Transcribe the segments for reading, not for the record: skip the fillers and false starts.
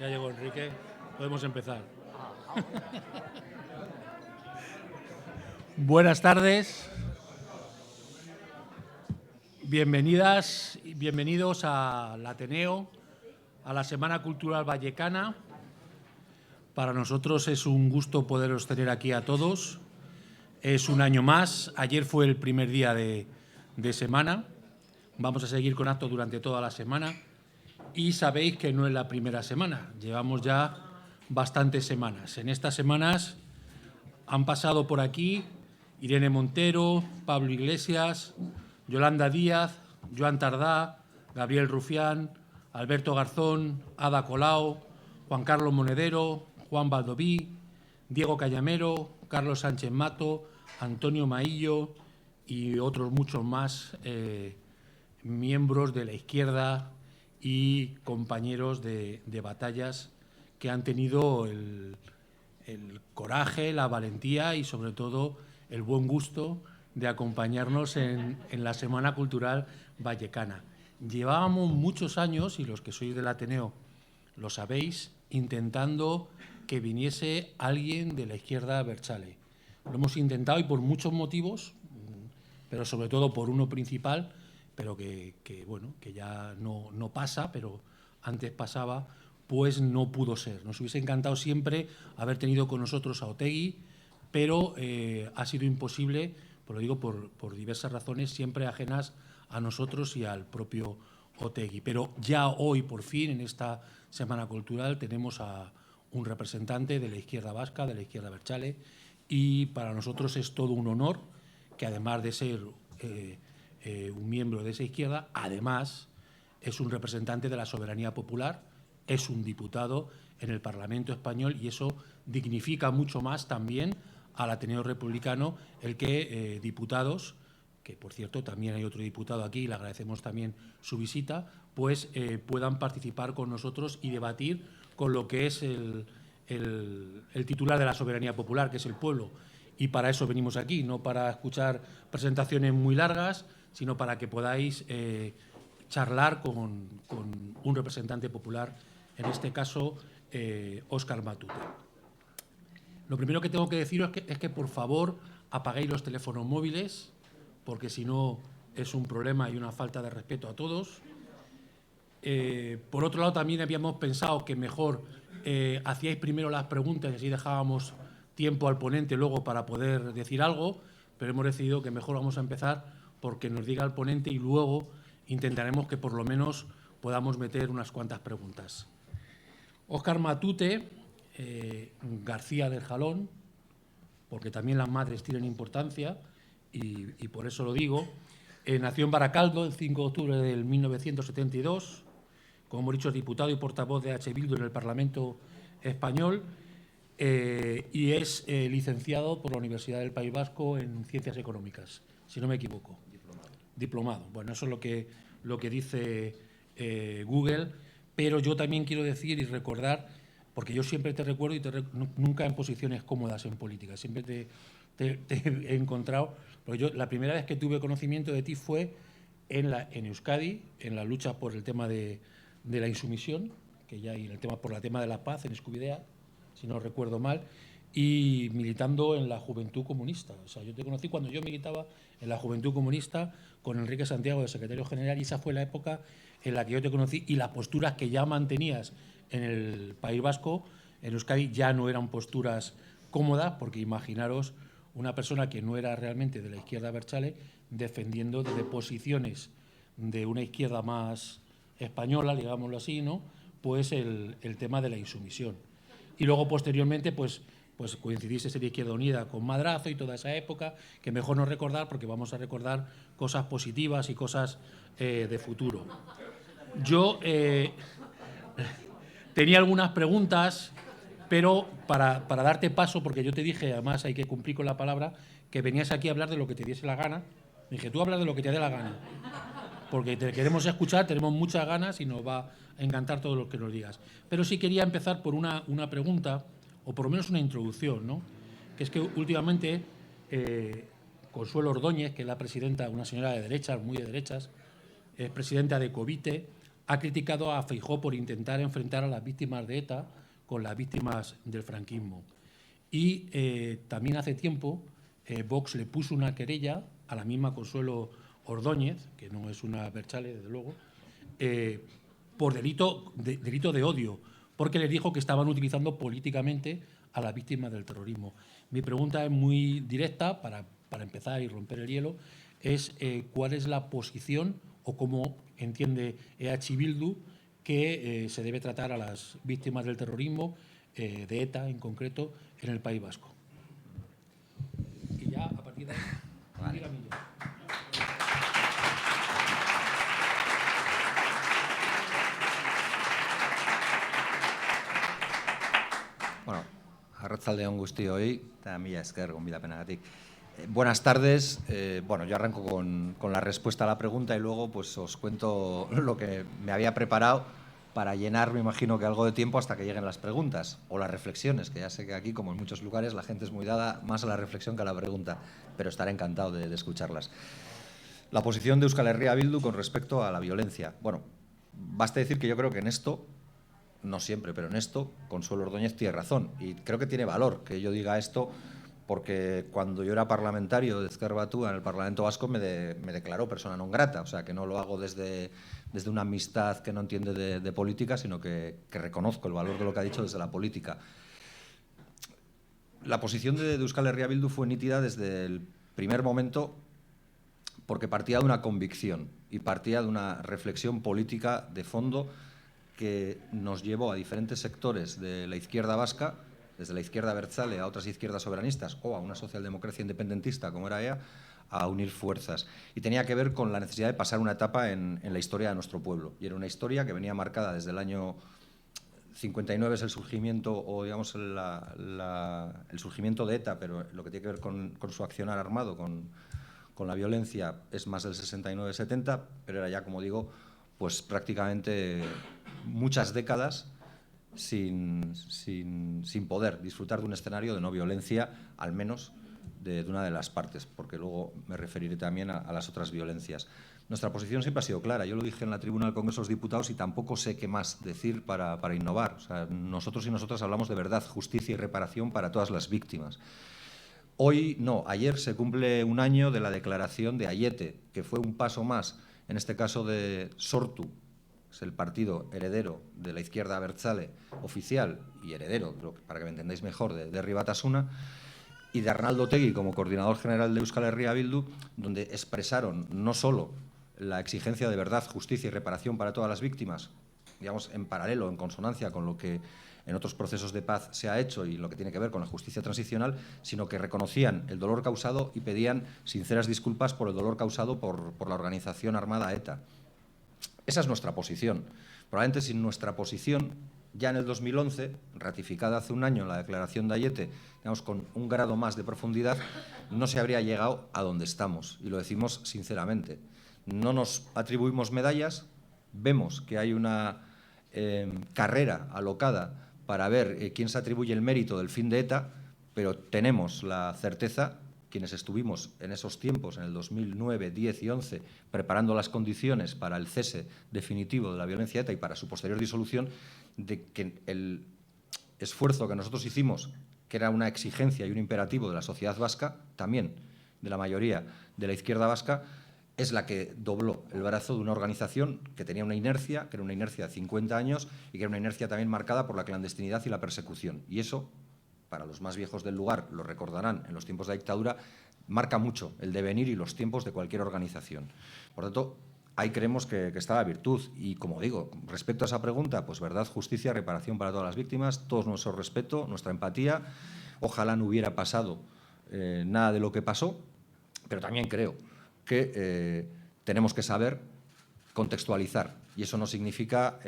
Ya llegó Enrique, podemos empezar. Buenas tardes, bienvenidas y bienvenidos al Ateneo, a la Semana Cultural Vallecana. Para nosotros es un gusto poderos tener aquí a todos. Es un año más, ayer fue el primer día de semana, vamos a seguir con actos durante toda la semana y sabéis que no es la primera semana, llevamos ya bastantes semanas. En estas semanas han pasado por aquí Irene Montero, Pablo Iglesias, Yolanda Díaz, Joan Tardá, Gabriel Rufián, Alberto Garzón, Ada Colau, Juan Carlos Monedero, Juan Baldoví, Diego Callamero, Carlos Sánchez Mato, Antonio Maillo y otros muchos más miembros de la izquierda y compañeros de batallas que han tenido el coraje, la valentía y sobre todo el buen gusto de acompañarnos en la Semana Cultural Vallecana. Llevábamos muchos años, y los que sois del Ateneo lo sabéis, intentando que viniese alguien de la izquierda abertzale. Lo hemos intentado y por muchos motivos, pero sobre todo por uno principal, pero que ya no pasa, pero antes pasaba, pues no pudo ser. Nos hubiese encantado siempre haber tenido con nosotros a Otegi, pero ha sido imposible, pues lo digo por diversas razones, siempre ajenas a nosotros y al propio Otegi. Pero ya hoy, por fin, en esta Semana Cultural, tenemos a un representante de la izquierda vasca, de la izquierda abertzale, y para nosotros es todo un honor que, además de ser un miembro de esa izquierda, además es un representante de la soberanía popular, es un diputado en el Parlamento español y eso dignifica mucho más también al Ateneo Republicano el que diputados, que por cierto también hay otro diputado aquí y le agradecemos también su visita, pues puedan participar con nosotros y debatir con lo que es el titular de la soberanía popular, que es el pueblo. Y para eso venimos aquí, no para escuchar presentaciones muy largas, sino para que podáis charlar con un representante popular, en este caso Óscar Matute. Lo primero que tengo que deciros es que por favor apaguéis los teléfonos móviles, porque si no es un problema y una falta de respeto a todos. Por otro lado, también habíamos pensado que mejor hacíais primero las preguntas y así dejábamos tiempo al ponente luego para poder decir algo, pero hemos decidido que mejor vamos a empezar porque nos diga el ponente y luego intentaremos que por lo menos podamos meter unas cuantas preguntas. Óscar Matute, García del Jalón, porque también las madres tienen importancia y por eso lo digo, nació en Baracaldo el 5 de octubre de 1972, como hemos dicho, es diputado y portavoz de H. Bildu en el Parlamento español y es licenciado por la Universidad del País Vasco en Ciencias Económicas, si no me equivoco. Diplomado. Bueno, eso es lo que dice Google, pero yo también quiero decir y recordar, porque yo siempre te recuerdo y nunca en posiciones cómodas en política, siempre te he encontrado, porque yo la primera vez que tuve conocimiento de ti fue en Euskadi, en la lucha por el tema de la insumisión, que ya y por el tema de la paz en Escubidea, si no recuerdo mal, y militando en la Juventud Comunista. O sea, yo te conocí cuando yo militaba en la Juventud Comunista con Enrique Santiago de secretario general y esa fue la época en la que yo te conocí y las posturas que ya mantenías en el País Vasco, en Euskadi, ya no eran posturas cómodas, porque imaginaros una persona que no era realmente de la izquierda abertzale defendiendo desde posiciones de una izquierda más española, digámoslo así, ¿no? Pues el tema de la insumisión. Y luego, posteriormente, pues coincidiste en Izquierda Unida con Madrazo y toda esa época, que mejor no recordar porque vamos a recordar cosas positivas y cosas de futuro. Yo tenía algunas preguntas, pero para darte paso, porque yo te dije, además hay que cumplir con la palabra, que venías aquí a hablar de lo que te diese la gana. Me dije, tú hablas de lo que te dé la gana, porque te queremos escuchar, tenemos muchas ganas y nos va a encantar todo lo que nos digas. Pero sí quería empezar por una pregunta, o por lo menos una introducción, ¿no? Que es que últimamente Consuelo Ordóñez, que es la presidenta, una señora de derechas, muy de derechas, es presidenta de Covite, ha criticado a Feijóo por intentar enfrentar a las víctimas de ETA con las víctimas del franquismo. Y también hace tiempo Vox le puso una querella a la misma Consuelo Ordóñez, que no es una Berchale, desde luego, por delito de odio, porque le dijo que estaban utilizando políticamente a las víctimas del terrorismo. Mi pregunta es muy directa, para empezar y romper el hielo, es cuál es la posición o cómo entiende EH Bildu que se debe tratar a las víctimas del terrorismo, de ETA en concreto, en el País Vasco. Y ya, a partir de ahí, vale. Bueno, arratsaldeon guztioi, eta mila esker gonbidapenagatik. Buenas tardes. Bueno, yo arranco con la respuesta a la pregunta y luego pues os cuento lo que me había preparado para llenar, me imagino que algo de tiempo hasta que lleguen las preguntas o las reflexiones, que ya sé que aquí, como en muchos lugares, la gente es muy dada más a la reflexión que a la pregunta, pero estaré encantado de escucharlas. La posición de Euskal Herria Bildu con respecto a la violencia. Bueno, basta decir que yo creo que en esto, no siempre, pero en esto, Consuelo Ordóñez tiene razón. Y creo que tiene valor que yo diga esto, porque cuando yo era parlamentario de Ezker Batua en el Parlamento Vasco me declaró persona non grata. O sea, que no lo hago desde una amistad que no entiende de política, sino que reconozco el valor de lo que ha dicho desde la política. La posición de Euskal Herria Bildu fue nítida desde el primer momento, porque partía de una convicción y partía de una reflexión política de fondo que nos llevó a diferentes sectores de la izquierda vasca, desde la izquierda abertzale a otras izquierdas soberanistas o a una socialdemocracia independentista como era EA, a unir fuerzas. Y tenía que ver con la necesidad de pasar una etapa en la historia de nuestro pueblo. Y era una historia que venía marcada desde el año 59, es el surgimiento, o digamos el surgimiento de ETA, pero lo que tiene que ver con su accionar armado, con la violencia, es más del 69-70, pero era ya, como digo, pues prácticamente muchas décadas sin poder disfrutar de un escenario de no violencia, al menos de una de las partes, porque luego me referiré también a las otras violencias. Nuestra posición siempre ha sido clara. Yo lo dije en la tribuna del Congreso de los Diputados y tampoco sé qué más decir para innovar. O sea, nosotros y nosotras hablamos de verdad, justicia y reparación para todas las víctimas. Hoy no, ayer se cumple un año de la declaración de Aiete, que fue un paso más, en este caso de Sortu, es el partido heredero de la izquierda abertzale oficial y heredero, para que me entendáis mejor, de Herri Batasuna, y de Arnaldo Otegi como coordinador general de Euskal Herria Bildu, donde expresaron no solo la exigencia de verdad, justicia y reparación para todas las víctimas, digamos, en paralelo, en consonancia con lo que en otros procesos de paz se ha hecho y lo que tiene que ver con la justicia transicional, sino que reconocían el dolor causado y pedían sinceras disculpas por el dolor causado por la organización armada ETA. Esa es nuestra posición. Probablemente sin nuestra posición, ya en el 2011, ratificada hace un año en la declaración de Aiete, digamos, con un grado más de profundidad, no se habría llegado a donde estamos. Y lo decimos sinceramente. No nos atribuimos medallas, vemos que hay una carrera alocada para ver quién se atribuye el mérito del fin de ETA, pero tenemos la certeza, quienes estuvimos en esos tiempos, en el 2009, 10 y 11, preparando las condiciones para el cese definitivo de la violencia ETA y para su posterior disolución, de que el esfuerzo que nosotros hicimos, que era una exigencia y un imperativo de la sociedad vasca, también de la mayoría de la izquierda vasca, es la que dobló el brazo de una organización que tenía una inercia, que era una inercia de 50 años y que era una inercia también marcada por la clandestinidad y la persecución. Y eso, para los más viejos del lugar, lo recordarán en los tiempos de la dictadura, marca mucho el devenir y los tiempos de cualquier organización. Por tanto, ahí creemos que está la virtud. Y, como digo, respecto a esa pregunta, pues verdad, justicia, reparación para todas las víctimas, todo nuestro respeto, nuestra empatía. Ojalá no hubiera pasado nada de lo que pasó, pero también creo que tenemos que saber contextualizar. Y eso no significa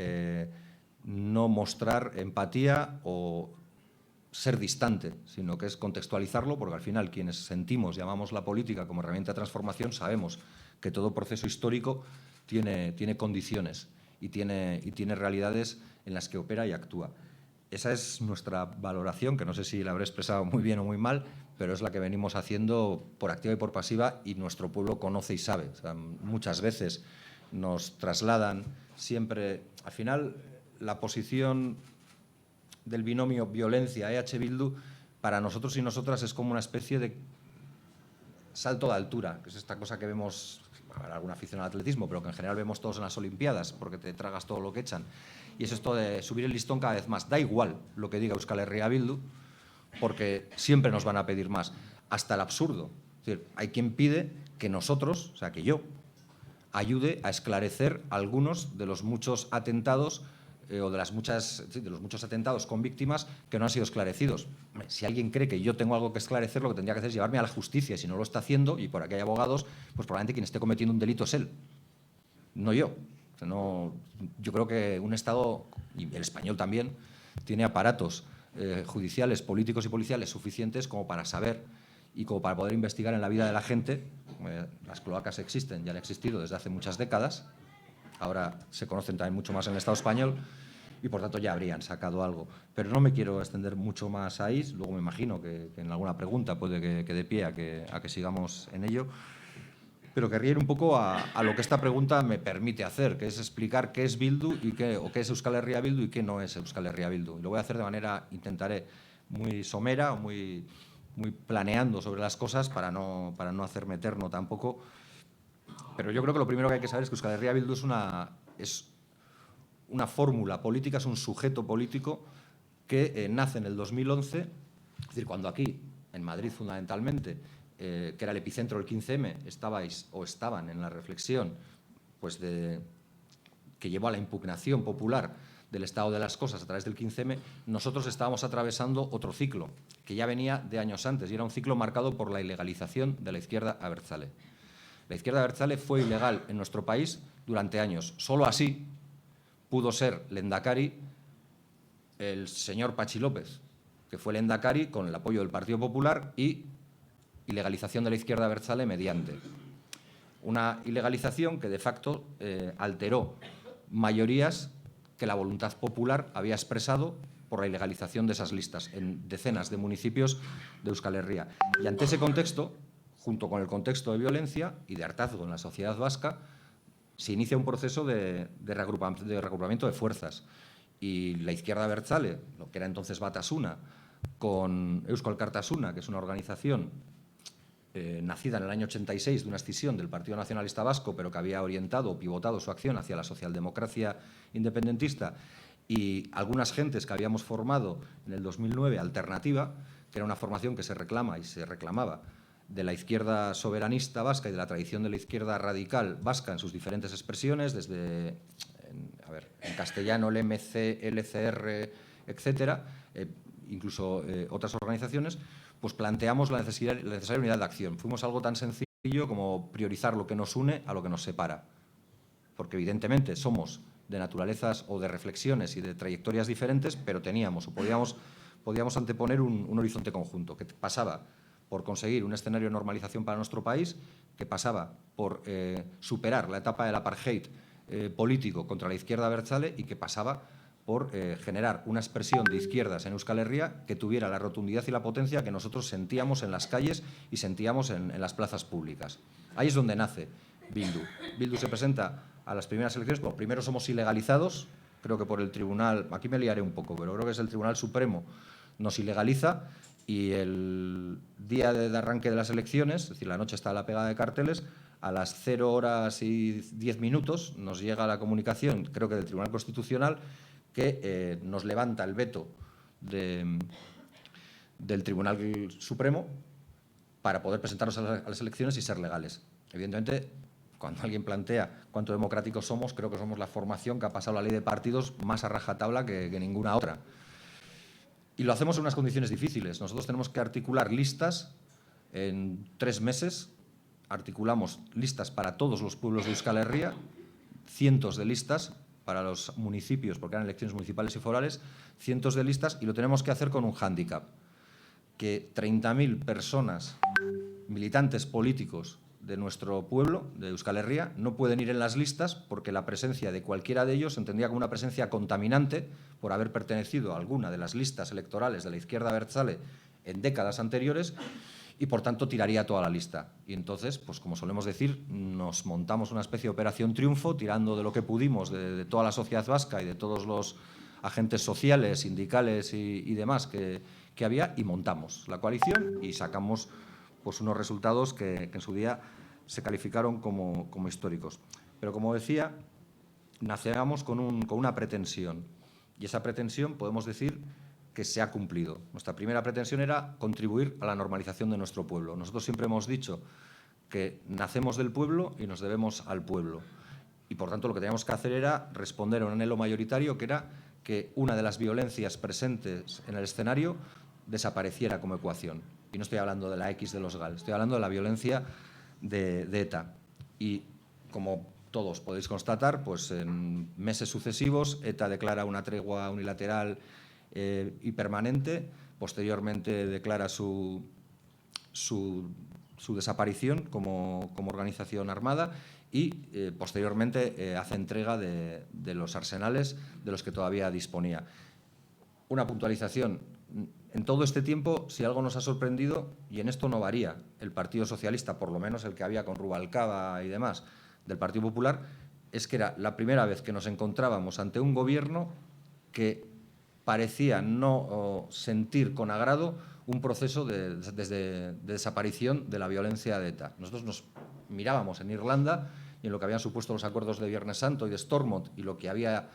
no mostrar empatía o ser distante, sino que es contextualizarlo, porque al final quienes sentimos, llamamos la política como herramienta de transformación, sabemos que todo proceso histórico tiene condiciones y tiene realidades en las que opera y actúa. Esa es nuestra valoración, que no sé si la habré expresado muy bien o muy mal, pero es la que venimos haciendo por activa y por pasiva y nuestro pueblo conoce y sabe. O sea, muchas veces nos trasladan siempre, al final, la posición del binomio violencia-EH Bildu, para nosotros y nosotras es como una especie de salto de altura, que es esta cosa que vemos, habrá alguna afición al atletismo, pero que en general vemos todos en las Olimpiadas, porque te tragas todo lo que echan. Y es esto de subir el listón cada vez más. Da igual lo que diga Euskal Herria Bildu, porque siempre nos van a pedir más, hasta el absurdo. Es decir, hay quien pide que nosotros, o sea, que yo, ayude a esclarecer algunos de los muchos atentados o de los muchos atentados con víctimas que no han sido esclarecidos. Si alguien cree que yo tengo algo que esclarecer, lo que tendría que hacer es llevarme a la justicia. Si no lo está haciendo, y por aquí hay abogados, pues probablemente quien esté cometiendo un delito es él, no yo. O sea, yo creo que un Estado, y el español también, tiene aparatos judiciales, políticos y policiales suficientes como para saber y como para poder investigar en la vida de la gente. Las cloacas existen, ya han existido desde hace muchas décadas, ahora se conocen también mucho más en el Estado español y por tanto ya habrían sacado algo. Pero no me quiero extender mucho más ahí, luego me imagino que en alguna pregunta puede que dé pie a que sigamos en ello. Pero querría ir un poco a lo que esta pregunta me permite hacer, que es explicar qué es Bildu o qué es Euskal Herria Bildu y qué no es Euskal Herria Bildu. Y lo voy a hacer de manera, intentaré, muy somera, muy planeando sobre las cosas para no hacerme eterno tampoco. Pero yo creo que lo primero que hay que saber es que Euskal Herria Bildu es una fórmula política, es un sujeto político que nace en el 2011, es decir, cuando aquí, en Madrid fundamentalmente, que era el epicentro del 15M, estaban en la reflexión pues que llevó a la impugnación popular del estado de las cosas a través del 15M, nosotros estábamos atravesando otro ciclo que ya venía de años antes y era un ciclo marcado por la ilegalización de la izquierda abertzale. La izquierda abertzale fue ilegal en nuestro país durante años. Solo así pudo ser lehendakari el señor Patxi López, que fue lehendakari con el apoyo del Partido Popular y ilegalización de la izquierda abertzale mediante una ilegalización que de facto alteró mayorías que la voluntad popular había expresado por la ilegalización de esas listas en decenas de municipios de Euskal Herria. Y ante ese contexto, junto con el contexto de violencia y de hartazgo en la sociedad vasca, se inicia un proceso de reagrupamiento de fuerzas. Y la izquierda abertzale, lo que era entonces Batasuna, con Eusko Alkartasuna, que es una organización nacida en el año 86 de una escisión del Partido Nacionalista Vasco, pero que había orientado o pivotado su acción hacia la socialdemocracia independentista, y algunas gentes que habíamos formado en el 2009 Alternativa, que era una formación que se reclama y se reclamaba de la izquierda soberanista vasca y de la tradición de la izquierda radical vasca en sus diferentes expresiones, desde, en castellano el MC, LCR, etcétera, incluso otras organizaciones, pues planteamos la necesaria unidad de acción. Fuimos algo tan sencillo como priorizar lo que nos une a lo que nos separa. Porque evidentemente somos de naturalezas o de reflexiones y de trayectorias diferentes, pero teníamos o podíamos anteponer un horizonte conjunto que pasaba por conseguir un escenario de normalización para nuestro país, que pasaba por superar la etapa del apartheid político contra la izquierda abertzale y que pasaba por generar una expresión de izquierdas en Euskal Herria que tuviera la rotundidad y la potencia que nosotros sentíamos en las calles y sentíamos en las plazas públicas. Ahí es donde nace Bildu. Bildu se presenta a las primeras elecciones. Bueno, primero somos ilegalizados, creo que por el tribunal, aquí me liaré un poco, pero creo que es el Tribunal Supremo, nos ilegaliza y el día de arranque de las elecciones, es decir, la noche está la pegada de carteles, a las 0 horas y 10 minutos nos llega la comunicación, creo que del Tribunal Constitucional, que nos levanta el veto del Tribunal Supremo para poder presentarnos a las elecciones y ser legales. Evidentemente, cuando alguien plantea cuánto democráticos somos, creo que somos la formación que ha pasado la ley de partidos más a rajatabla que ninguna otra. Y lo hacemos en unas condiciones difíciles. Nosotros tenemos que articular listas en 3 meses. Articulamos listas para todos los pueblos de Euskal Herria, cientos de listas para los municipios, porque eran elecciones municipales y forales, cientos de listas, y lo tenemos que hacer con un hándicap, que 30.000 personas, militantes políticos de nuestro pueblo, de Euskal Herria, no pueden ir en las listas porque la presencia de cualquiera de ellos se entendía como una presencia contaminante por haber pertenecido a alguna de las listas electorales de la izquierda abertzale en décadas anteriores y por tanto tiraría toda la lista. Y entonces, pues como solemos decir, nos montamos una especie de operación triunfo, tirando de lo que pudimos, de toda la sociedad vasca y de todos los agentes sociales, sindicales y demás que había, y montamos la coalición y sacamos pues unos resultados que en su día se calificaron como históricos. Pero como decía, nacíamos con una pretensión, y esa pretensión podemos decir que se ha cumplido. Nuestra primera pretensión era contribuir a la normalización de nuestro pueblo. Nosotros siempre hemos dicho que nacemos del pueblo y nos debemos al pueblo. Y, por tanto, lo que teníamos que hacer era responder a un anhelo mayoritario, que era que una de las violencias presentes en el escenario desapareciera como ecuación. Y no estoy hablando de la X de los GAL, estoy hablando de la violencia de ETA. Y, como todos podéis constatar, pues en meses sucesivos ETA declara una tregua unilateral y permanente, posteriormente declara su desaparición como organización armada y posteriormente hace entrega de los arsenales de los que todavía disponía. Una puntualización. En todo este tiempo, si algo nos ha sorprendido, y en esto no varía el Partido Socialista, por lo menos el que había con Rubalcaba y demás, del Partido Popular, es que era la primera vez que nos encontrábamos ante un gobierno que parecía no sentir con agrado un proceso de desaparición de la violencia de ETA. Nosotros nos mirábamos en Irlanda y en lo que habían supuesto los acuerdos de Viernes Santo y de Stormont y lo que había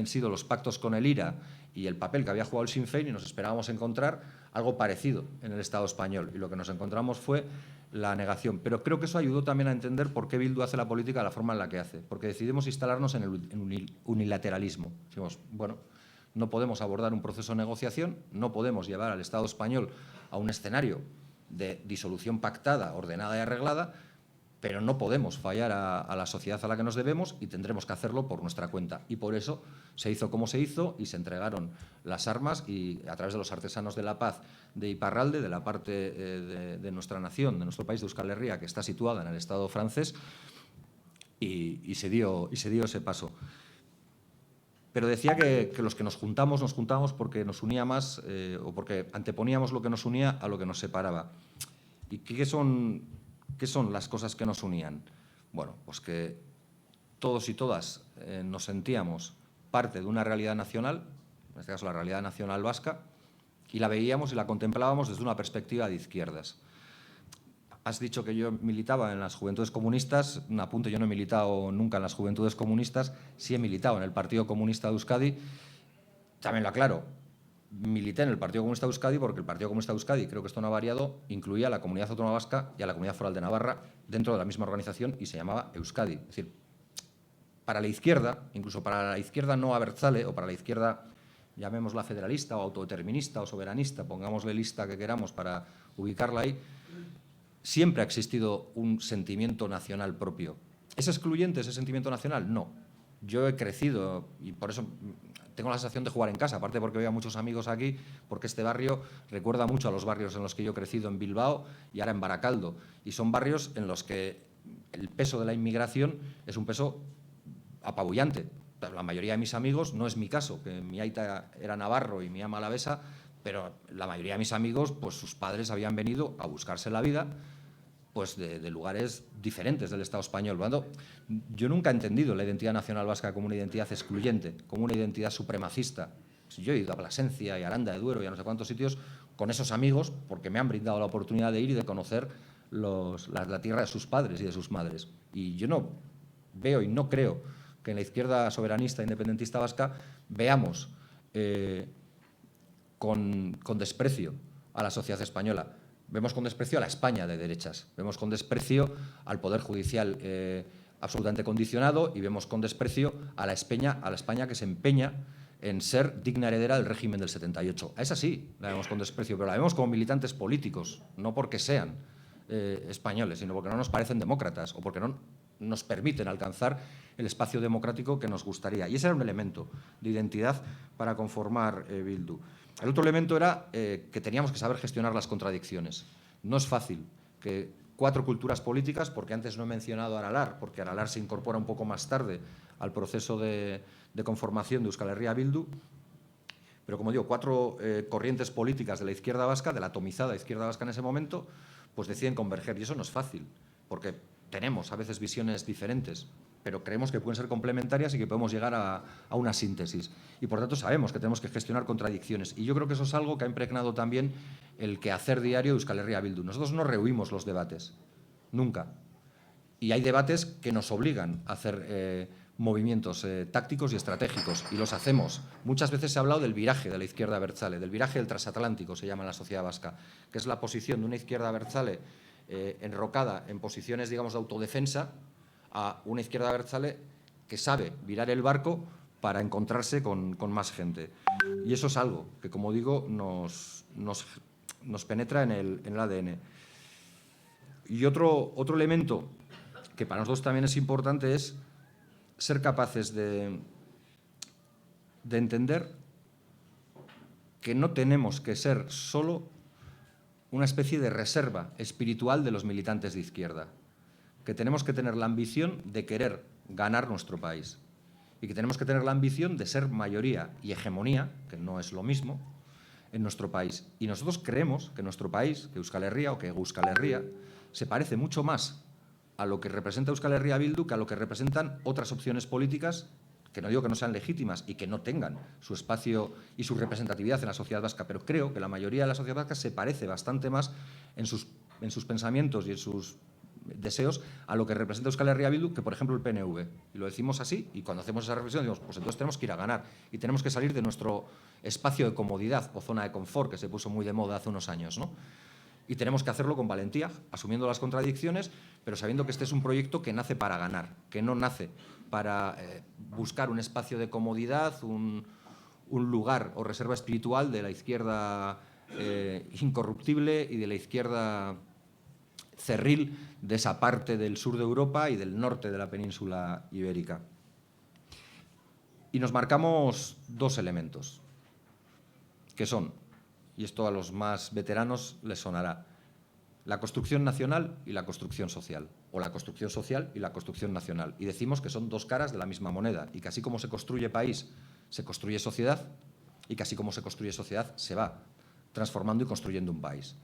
sido los pactos con el IRA y el papel que había jugado el Sinn Féin, y nos esperábamos encontrar algo parecido en el Estado español. Y lo que nos encontramos fue la negación. Pero creo que eso ayudó también a entender por qué Bildu hace la política de la forma en la que hace. Porque decidimos instalarnos en el unilateralismo. Decimos, bueno, no podemos abordar un proceso de negociación, no podemos llevar al Estado español a un escenario de disolución pactada, ordenada y arreglada, pero no podemos fallar a la sociedad a la que nos debemos y tendremos que hacerlo por nuestra cuenta. Y por eso se hizo como se hizo y se entregaron las armas, y a través de los artesanos de la paz de Iparralde, de la parte de nuestra nación, de nuestro país, de Euskal Herria, que está situada en el Estado francés, y se dio ese paso. Pero decía que los que nos juntamos porque nos unía más o porque anteponíamos lo que nos unía a lo que nos separaba. ¿Y qué son las cosas que nos unían? Bueno, pues que todos y todas nos sentíamos parte de una realidad nacional, en este caso la realidad nacional vasca, y la veíamos y la contemplábamos desde una perspectiva de izquierdas. Has dicho que yo militaba en las Juventudes Comunistas. Un apunte: yo no he militado nunca en las Juventudes Comunistas, sí he militado en el Partido Comunista de Euskadi. También lo aclaro, milité en el Partido Comunista de Euskadi porque el Partido Comunista de Euskadi, creo que esto no ha variado, incluía a la Comunidad Autónoma Vasca y a la Comunidad Foral de Navarra dentro de la misma organización y se llamaba Euskadi. Es decir, para la izquierda, incluso para la izquierda no abertzale o para la izquierda, llamémosla federalista o autodeterminista o soberanista, pongámosle lista que queramos para ubicarla ahí, siempre ha existido un sentimiento nacional propio. ¿Es excluyente ese sentimiento nacional? No. Yo he crecido y por eso tengo la sensación de jugar en casa, aparte porque veo a muchos amigos aquí, porque este barrio recuerda mucho a los barrios en los que yo he crecido en Bilbao y ahora en Baracaldo. Y son barrios en los que el peso de la inmigración es un peso apabullante. La mayoría de mis amigos, no es mi caso, que mi aita era navarro y mi ama alavesa, pero la mayoría de mis amigos, pues sus padres habían venido a buscarse la vida pues de lugares diferentes del Estado español. Yo nunca he entendido la identidad nacional vasca como una identidad excluyente, como una identidad supremacista. Yo he ido a Plasencia y a Aranda de Duero y a no sé cuántos sitios con esos amigos porque me han brindado la oportunidad de ir y de conocer la tierra de sus padres y de sus madres. Y yo no veo y no creo que en la izquierda soberanista independentista vasca veamos con desprecio a la sociedad española. Vemos con desprecio a la España de derechas, vemos con desprecio al Poder Judicial absolutamente condicionado y vemos con desprecio a la España que se empeña en ser digna heredera del régimen del 78. A esa sí la vemos con desprecio, pero la vemos como militantes políticos, no porque sean españoles, sino porque no nos parecen demócratas o porque no nos permiten alcanzar el espacio democrático que nos gustaría. Y ese era un elemento de identidad para conformar Bildu. El otro elemento era que teníamos que saber gestionar las contradicciones. No es fácil que 4 culturas políticas, porque antes no he mencionado a Aralar, porque Aralar se incorpora un poco más tarde al proceso de conformación de Euskal Herria Bildu, Pero, como digo, 4 corrientes políticas de la izquierda vasca, de la atomizada izquierda vasca en ese momento, pues deciden converger. Y eso no es fácil, porque tenemos a veces visiones diferentes, pero creemos que pueden ser complementarias y que podemos llegar a una síntesis. Y, por tanto, sabemos que tenemos que gestionar contradicciones. Y yo creo que eso es algo que ha impregnado también el quehacer diario de Euskal Herria Bildu. Nosotros no rehuimos los debates, nunca. Y hay debates que nos obligan a hacer movimientos tácticos y estratégicos, y los hacemos. Muchas veces se ha hablado del viraje de la izquierda abertzale, del viraje del transatlántico, se llama en la sociedad vasca, que es la posición de una izquierda abertzale enrocada en posiciones, digamos, de autodefensa, a una izquierda abertzale que sabe virar el barco para encontrarse con más gente. Y eso es algo que, como digo, nos penetra en el ADN. Y otro elemento que para nosotros también es importante es ser capaces de entender que no tenemos que ser solo una especie de reserva espiritual de los militantes de izquierda, que tenemos que tener la ambición de querer ganar nuestro país y que tenemos que tener la ambición de ser mayoría y hegemonía, que no es lo mismo, en nuestro país. Y nosotros creemos que nuestro país, que Euskal Herria o que Euskal Herria, se parece mucho más a lo que representa Euskal Herria Bildu que a lo que representan otras opciones políticas, que no digo que no sean legítimas y que no tengan su espacio y su representatividad en la sociedad vasca, pero creo que la mayoría de la sociedad vasca se parece bastante más en sus pensamientos y en sus deseos a lo que representa Euskal Herria Bildu que, por ejemplo, el PNV. Y lo decimos así, y cuando hacemos esa reflexión decimos, pues entonces tenemos que ir a ganar y tenemos que salir de nuestro espacio de comodidad o zona de confort, que se puso muy de moda hace unos años, ¿no? Y tenemos que hacerlo con valentía, asumiendo las contradicciones, pero sabiendo que este es un proyecto que nace para ganar, que no nace para buscar un espacio de comodidad, un lugar o reserva espiritual de la izquierda incorruptible y de la izquierda cerril de esa parte del sur de Europa y del norte de la península ibérica. Y nos marcamos 2 elementos, que son, y esto a los más veteranos les sonará, la construcción nacional y la construcción social, o la construcción social y la construcción nacional. Y decimos que son 2 caras de la misma moneda y que así como se construye país, se construye sociedad, y que así como se construye sociedad, se va transformando y construyendo un país.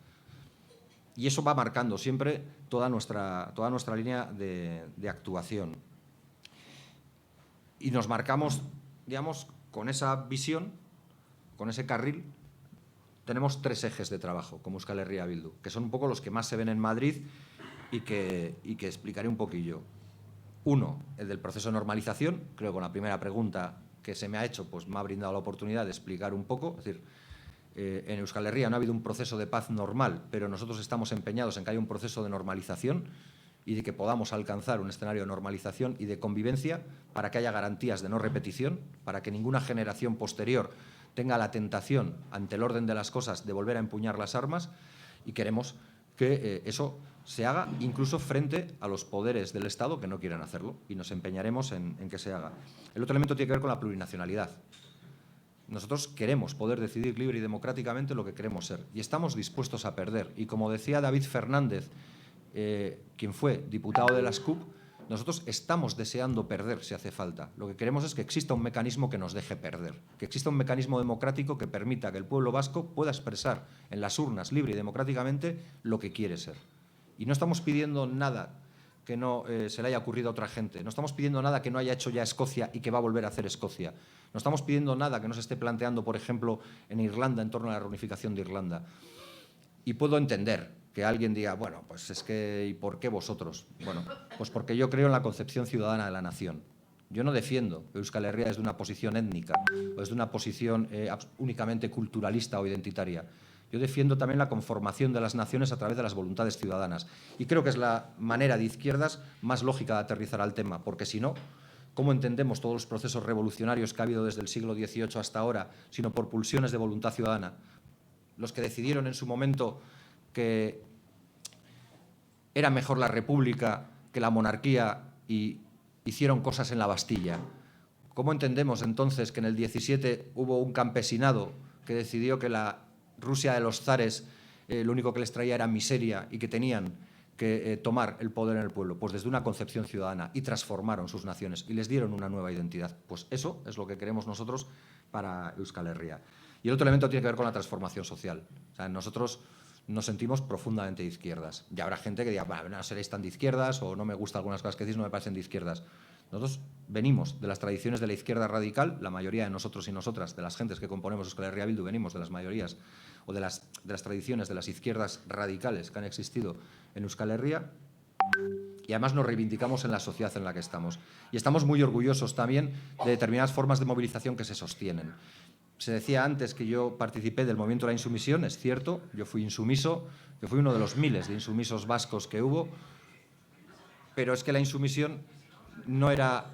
Y eso va marcando siempre toda nuestra línea de actuación. Y nos marcamos, digamos, con esa visión, con ese carril. Tenemos 3 ejes de trabajo como Euskal Herria Bildu, que son un poco los que más se ven en Madrid y que explicaré un poquillo. 1, el del proceso de normalización. Creo que con la primera pregunta que se me ha hecho pues me ha brindado la oportunidad de explicar un poco. Es decir, en Euskal Herria no ha habido un proceso de paz normal, pero nosotros estamos empeñados en que haya un proceso de normalización y de que podamos alcanzar un escenario de normalización y de convivencia para que haya garantías de no repetición, para que ninguna generación posterior tenga la tentación, ante el orden de las cosas, de volver a empuñar las armas, y queremos que eso se haga incluso frente a los poderes del Estado que no quieran hacerlo, y nos empeñaremos en que se haga. El otro elemento tiene que ver con la plurinacionalidad. Nosotros queremos poder decidir libre y democráticamente lo que queremos ser, y estamos dispuestos a perder. Y como decía David Fernández, quien fue diputado de las CUP, nosotros estamos deseando perder si hace falta. Lo que queremos es que exista un mecanismo que nos deje perder, que exista un mecanismo democrático que permita que el pueblo vasco pueda expresar en las urnas libre y democráticamente lo que quiere ser. Y no estamos pidiendo nada que no se le haya ocurrido a otra gente. No estamos pidiendo nada que no haya hecho ya Escocia y que va a volver a hacer Escocia. No estamos pidiendo nada que no se esté planteando, por ejemplo, en Irlanda en torno a la reunificación de Irlanda. Y puedo entender que alguien diga, bueno, pues es que, ¿y por qué vosotros? Bueno, pues porque yo creo en la concepción ciudadana de la nación. Yo no defiendo que Euskal Herria desde una posición étnica o desde una posición únicamente culturalista o identitaria. Yo defiendo también la conformación de las naciones a través de las voluntades ciudadanas. Y creo que es la manera de izquierdas más lógica de aterrizar al tema, porque si no, ¿cómo entendemos todos los procesos revolucionarios que ha habido desde el siglo XVIII hasta ahora, sino por pulsiones de voluntad ciudadana? Los que decidieron en su momento que era mejor la república que la monarquía y hicieron cosas en la Bastilla. ¿Cómo entendemos entonces que en el 17 hubo un campesinado que decidió que la Rusia de los zares lo único que les traía era miseria y que tenían que tomar el poder en el pueblo? Pues desde una concepción ciudadana, y transformaron sus naciones y les dieron una nueva identidad. Pues eso es lo que queremos nosotros para Euskal Herria. Y el otro elemento tiene que ver con la transformación social. O sea, nosotros nos sentimos profundamente de izquierdas. Y habrá gente que diga, bueno, no seréis tan de izquierdas, o no me gustan algunas cosas que decís, no me parecen de izquierdas. Nosotros venimos de las tradiciones de la izquierda radical, la mayoría de nosotros y nosotras, de las gentes que componemos Euskal Herria Bildu, venimos de las mayorías o de las tradiciones de las izquierdas radicales que han existido en Euskal Herria, y además nos reivindicamos en la sociedad en la que estamos. Y estamos muy orgullosos también de determinadas formas de movilización que se sostienen. Se decía antes que yo participé del movimiento de la insumisión, es cierto, yo fui insumiso, yo fui uno de los miles de insumisos vascos que hubo, pero es que la insumisión no era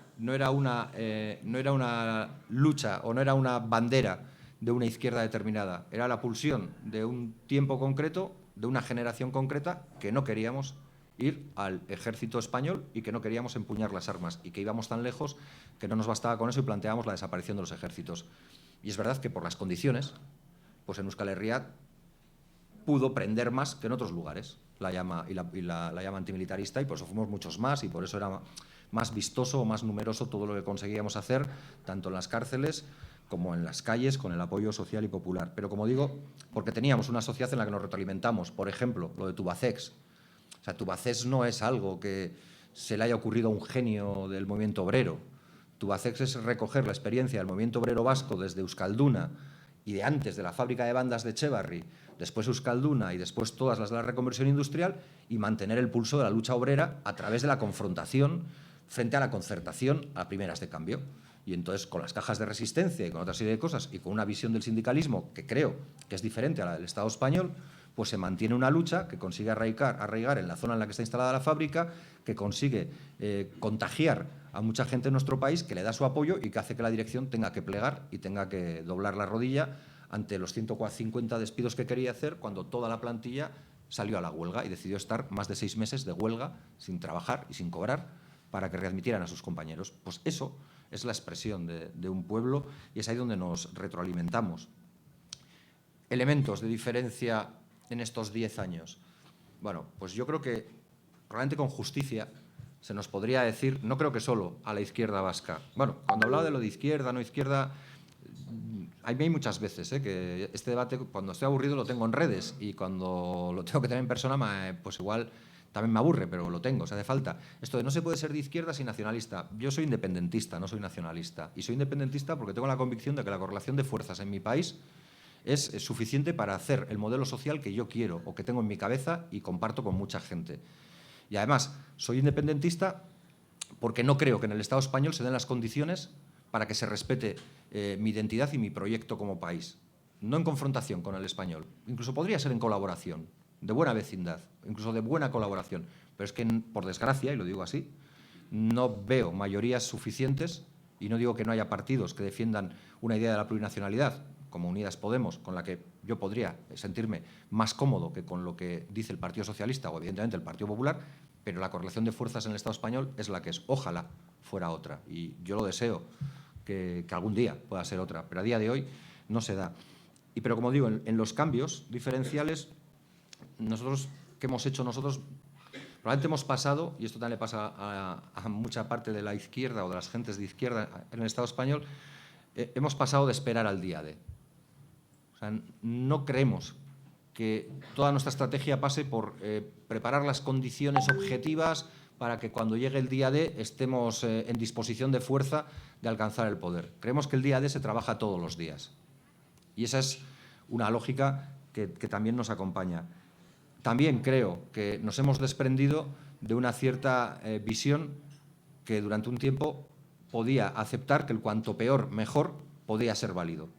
una lucha o no era una bandera de una izquierda determinada, era la pulsión de un tiempo concreto, de una generación concreta, que no queríamos ir al ejército español y que no queríamos empuñar las armas, y que íbamos tan lejos que no nos bastaba con eso y planteábamos la desaparición de los ejércitos. Y es verdad que por las condiciones, pues en Euskal Herria pudo prender más que en otros lugares la llama antimilitarista, y por eso fuimos muchos más, y por eso era más vistoso o más numeroso todo lo que conseguíamos hacer, tanto en las cárceles como en las calles, con el apoyo social y popular. Pero, como digo, porque teníamos una sociedad en la que nos retroalimentamos. Por ejemplo, lo de Tubacex. O sea, Tubacex no es algo que se le haya ocurrido a un genio del movimiento obrero. Tubacex es recoger la experiencia del movimiento obrero vasco desde Euskalduna y de antes de la fábrica de bandas de Etxebarri, después Euskalduna y después todas las de la reconversión industrial, y mantener el pulso de la lucha obrera a través de la confrontación frente a la concertación a primeras de cambio. Y entonces, con las cajas de resistencia y con otra serie de cosas, y con una visión del sindicalismo que creo que es diferente a la del Estado español, pues se mantiene una lucha que consigue arraigar en la zona en la que está instalada la fábrica, que consigue contagiar a mucha gente en nuestro país, que le da su apoyo y que hace que la dirección tenga que plegar y tenga que doblar la rodilla ante los 150 despidos que quería hacer, cuando toda la plantilla salió a la huelga y decidió estar más de 6 meses de huelga sin trabajar y sin cobrar para que readmitieran a sus compañeros. Pues eso es la expresión de un pueblo, y es ahí donde nos retroalimentamos. Elementos de diferencia en estos 10 años. Bueno, pues yo creo que probablemente con justicia se nos podría decir, no creo que solo a la izquierda vasca. Bueno, cuando hablaba de lo de izquierda, no izquierda, a mí hay muchas veces que este debate, cuando estoy aburrido, lo tengo en redes, y cuando lo tengo que tener en persona, pues igual también me aburre, pero lo tengo, se hace falta. Esto de no se puede ser de izquierdas y nacionalista. Yo soy independentista, no soy nacionalista. Y soy independentista porque tengo la convicción de que la correlación de fuerzas en mi país es suficiente para hacer el modelo social que yo quiero o que tengo en mi cabeza y comparto con mucha gente. Y además, soy independentista porque no creo que en el Estado español se den las condiciones para que se respete mi identidad y mi proyecto como país. No en confrontación con el español, incluso podría ser en colaboración, de buena vecindad, incluso de buena colaboración. Pero es que, por desgracia, y lo digo así, no veo mayorías suficientes, y no digo que no haya partidos que defiendan una idea de la plurinacionalidad, como Unidas Podemos, con la que yo podría sentirme más cómodo que con lo que dice el Partido Socialista o, evidentemente, el Partido Popular, pero la correlación de fuerzas en el Estado español es la que es. Ojalá fuera otra, y yo lo deseo, que algún día pueda ser otra, pero a día de hoy no se da. Pero, como digo, en los cambios diferenciales, ¿qué hemos hecho nosotros? Probablemente hemos pasado, y esto también le pasa a mucha parte de la izquierda o de las gentes de izquierda en el Estado español, hemos pasado de esperar al día D. O sea, no creemos que toda nuestra estrategia pase por preparar las condiciones objetivas para que cuando llegue el día D estemos en disposición de fuerza de alcanzar el poder. Creemos que el día D se trabaja todos los días. Y esa es una lógica que también nos acompaña. También creo que nos hemos desprendido de una cierta visión que durante un tiempo podía aceptar que el cuanto peor, mejor, podía ser válido.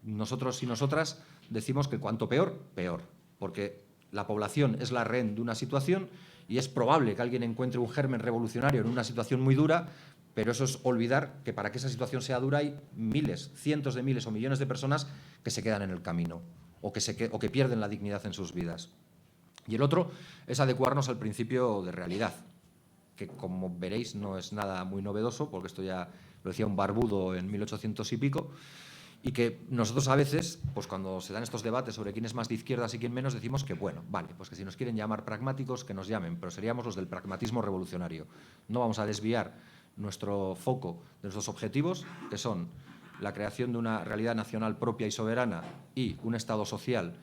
Nosotros y nosotras decimos que cuanto peor, peor, porque la población es la rehén de una situación, y es probable que alguien encuentre un germen revolucionario en una situación muy dura, pero eso es olvidar que para que esa situación sea dura hay miles, cientos de miles o millones de personas que se quedan en el camino o que pierden la dignidad en sus vidas. Y el otro es adecuarnos al principio de realidad, que, como veréis, no es nada muy novedoso, porque esto ya lo decía un barbudo en 1800 y pico, Y que nosotros a veces, pues cuando se dan estos debates sobre quién es más de izquierdas y quién menos, decimos que bueno, vale, pues que si nos quieren llamar pragmáticos, que nos llamen, pero seríamos los del pragmatismo revolucionario. No vamos a desviar nuestro foco de nuestros objetivos, que son la creación de una realidad nacional propia y soberana y un Estado social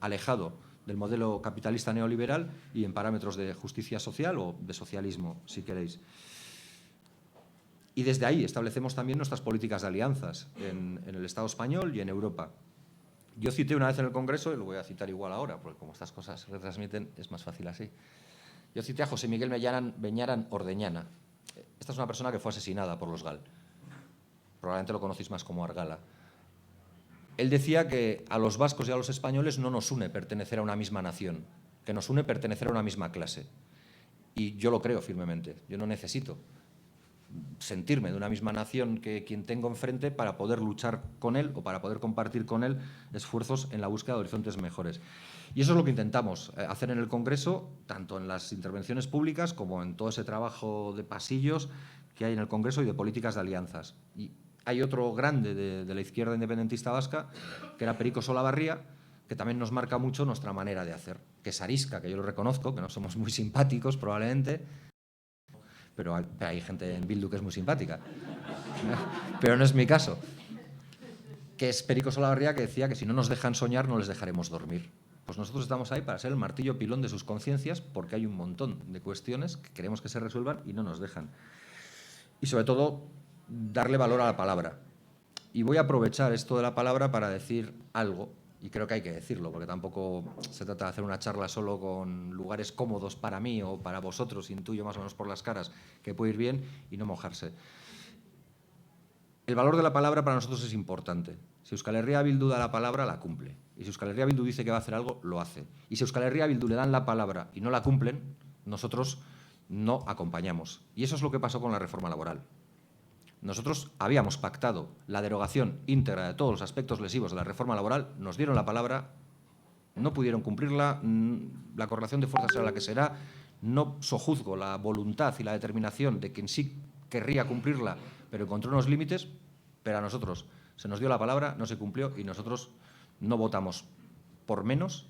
alejado del modelo capitalista neoliberal y en parámetros de justicia social o de socialismo, si queréis. Y desde ahí establecemos también nuestras políticas de alianzas en el Estado español y en Europa. Yo cité una vez en el Congreso, y lo voy a citar igual ahora, porque como estas cosas se retransmiten es más fácil así. Yo cité a José Miguel Beñaran Ordeñana. Esta es una persona que fue asesinada por los GAL. Probablemente lo conocéis más como Argala. Él decía que a los vascos y a los españoles no nos une pertenecer a una misma nación, que nos une pertenecer a una misma clase. Y yo lo creo firmemente. Yo no necesito sentirme de una misma nación que quien tengo enfrente para poder luchar con él o para poder compartir con él esfuerzos en la búsqueda de horizontes mejores. Y eso es lo que intentamos hacer en el Congreso, tanto en las intervenciones públicas como en todo ese trabajo de pasillos que hay en el Congreso y de políticas de alianzas. Y hay otro grande de la izquierda independentista vasca, que era Perico Solabarría, que también nos marca mucho nuestra manera de hacer, que es arisca, que yo lo reconozco, que no somos muy simpáticos probablemente, pero hay gente en Bildu que es muy simpática. Pero no es mi caso. Que es Perico Solabarría, que decía que si no nos dejan soñar no les dejaremos dormir. Pues nosotros estamos ahí para ser el martillo pilón de sus conciencias, porque hay un montón de cuestiones que queremos que se resuelvan y no nos dejan. Y sobre todo, darle valor a la palabra. Y voy a aprovechar esto de la palabra para decir algo, y creo que hay que decirlo, porque tampoco se trata de hacer una charla solo con lugares cómodos para mí o para vosotros, intuyo más o menos por las caras, que puede ir bien y no mojarse. El valor de la palabra para nosotros es importante. Si Euskal Herria Bildu da la palabra, la cumple. Y si Euskal Herria Bildu dice que va a hacer algo, lo hace. Y si Euskal Herria Bildu le dan la palabra y no la cumplen, nosotros no acompañamos. Y eso es lo que pasó con la reforma laboral. Nosotros habíamos pactado la derogación íntegra de todos los aspectos lesivos de la reforma laboral, nos dieron la palabra, no pudieron cumplirla, la correlación de fuerzas será la que será, no sojuzgo la voluntad y la determinación de quien sí querría cumplirla, pero encontró unos límites, pero a nosotros se nos dio la palabra, no se cumplió y nosotros no votamos por menos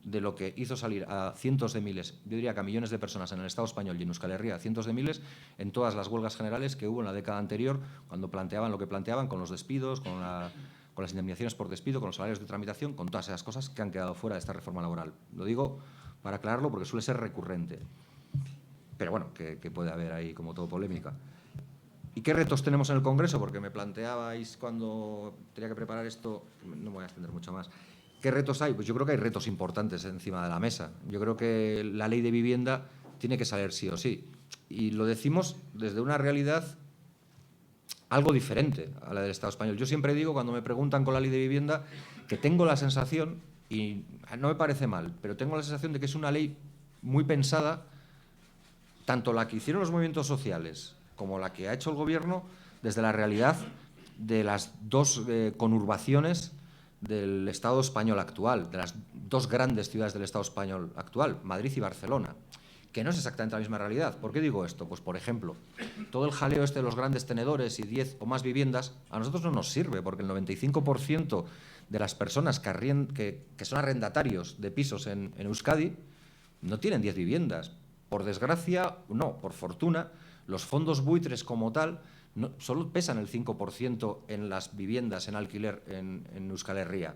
de lo que hizo salir a cientos de miles, yo diría que a millones de personas en el Estado español y en Euskal Herria, cientos de miles, en todas las huelgas generales que hubo en la década anterior, cuando planteaban lo que planteaban con los despidos, con las indemnizaciones por despido, con los salarios de tramitación, con todas esas cosas que han quedado fuera de esta reforma laboral. Lo digo para aclararlo porque suele ser recurrente, pero bueno, que puede haber ahí como todo polémica. ¿Y qué retos tenemos en el Congreso? Porque me planteabais cuando tenía que preparar esto, no me voy a extender mucho más. ¿Qué retos hay? Pues yo creo que hay retos importantes encima de la mesa. Yo creo que la ley de vivienda tiene que salir sí o sí. Y lo decimos desde una realidad algo diferente a la del Estado español. Yo siempre digo, cuando me preguntan con la ley de vivienda, que tengo la sensación, y no me parece mal, pero tengo la sensación de que es una ley muy pensada, tanto la que hicieron los movimientos sociales como la que ha hecho el Gobierno, desde la realidad de las dos conurbaciones del Estado español actual, de las dos grandes ciudades del Estado español actual, Madrid y Barcelona, que no es exactamente la misma realidad. ¿Por qué digo esto? Pues, por ejemplo, todo el jaleo este de los grandes tenedores y 10 o más viviendas, a nosotros no nos sirve, porque el 95% de las personas que son arrendatarios de pisos en Euskadi no tienen 10 viviendas. Por desgracia, no, por fortuna, los fondos buitres como tal solo pesan el 5% en las viviendas en alquiler en Euskal Herria.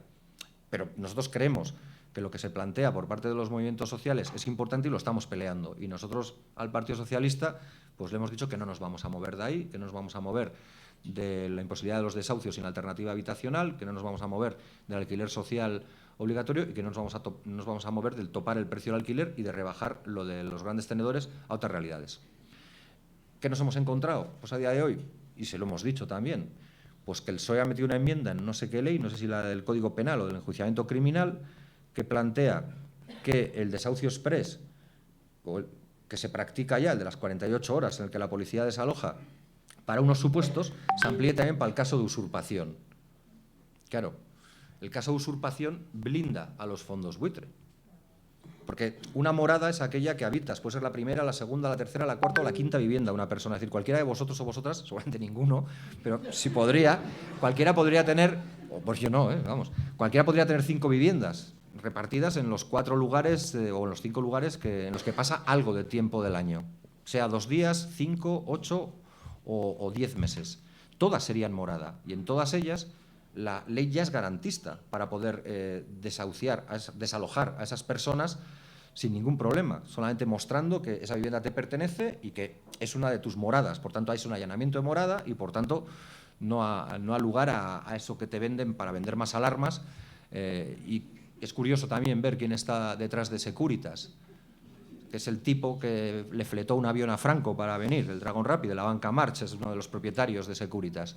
Pero nosotros creemos que lo que se plantea por parte de los movimientos sociales es importante y lo estamos peleando. Y nosotros al Partido Socialista pues le hemos dicho que no nos vamos a mover de ahí, que no nos vamos a mover de la imposibilidad de los desahucios sin alternativa habitacional, que no nos vamos a mover del alquiler social obligatorio y que no nos vamos a mover del topar el precio del alquiler y de rebajar lo de los grandes tenedores a otras realidades. ¿Qué nos hemos encontrado? Pues a día de hoy, y se lo hemos dicho también, pues que el PSOE ha metido una enmienda en no sé qué ley, no sé si la del Código Penal o del enjuiciamiento criminal, que plantea que el desahucio exprés, que se practica ya, el de las 48 horas en el que la policía desaloja, para unos supuestos, se amplíe también para el caso de usurpación. Claro, el caso de usurpación blinda a los fondos buitre. Porque una morada es aquella que habitas, puede ser la primera, la segunda, la tercera, la cuarta o la quinta vivienda de una persona. Es decir, cualquiera de vosotros o vosotras, seguramente ninguno, pero si podría, cualquiera podría tener, o pues yo no, vamos, cualquiera podría tener 5 viviendas repartidas en los 4 lugares o en los 5 lugares en los que pasa algo de tiempo del año, sea 2 días, 5, 8 o 10 meses. Todas serían morada y en todas ellas la ley ya es garantista para poder desalojar a esas personas sin ningún problema, solamente mostrando que esa vivienda te pertenece y que es una de tus moradas. Por tanto, hay un allanamiento de morada y, por tanto, no ha lugar a eso que te venden para vender más alarmas. Y es curioso también ver quién está detrás de Securitas, que es el tipo que le fletó un avión a Franco para venir, el Dragon Rapid, de la banca March, es uno de los propietarios de Securitas.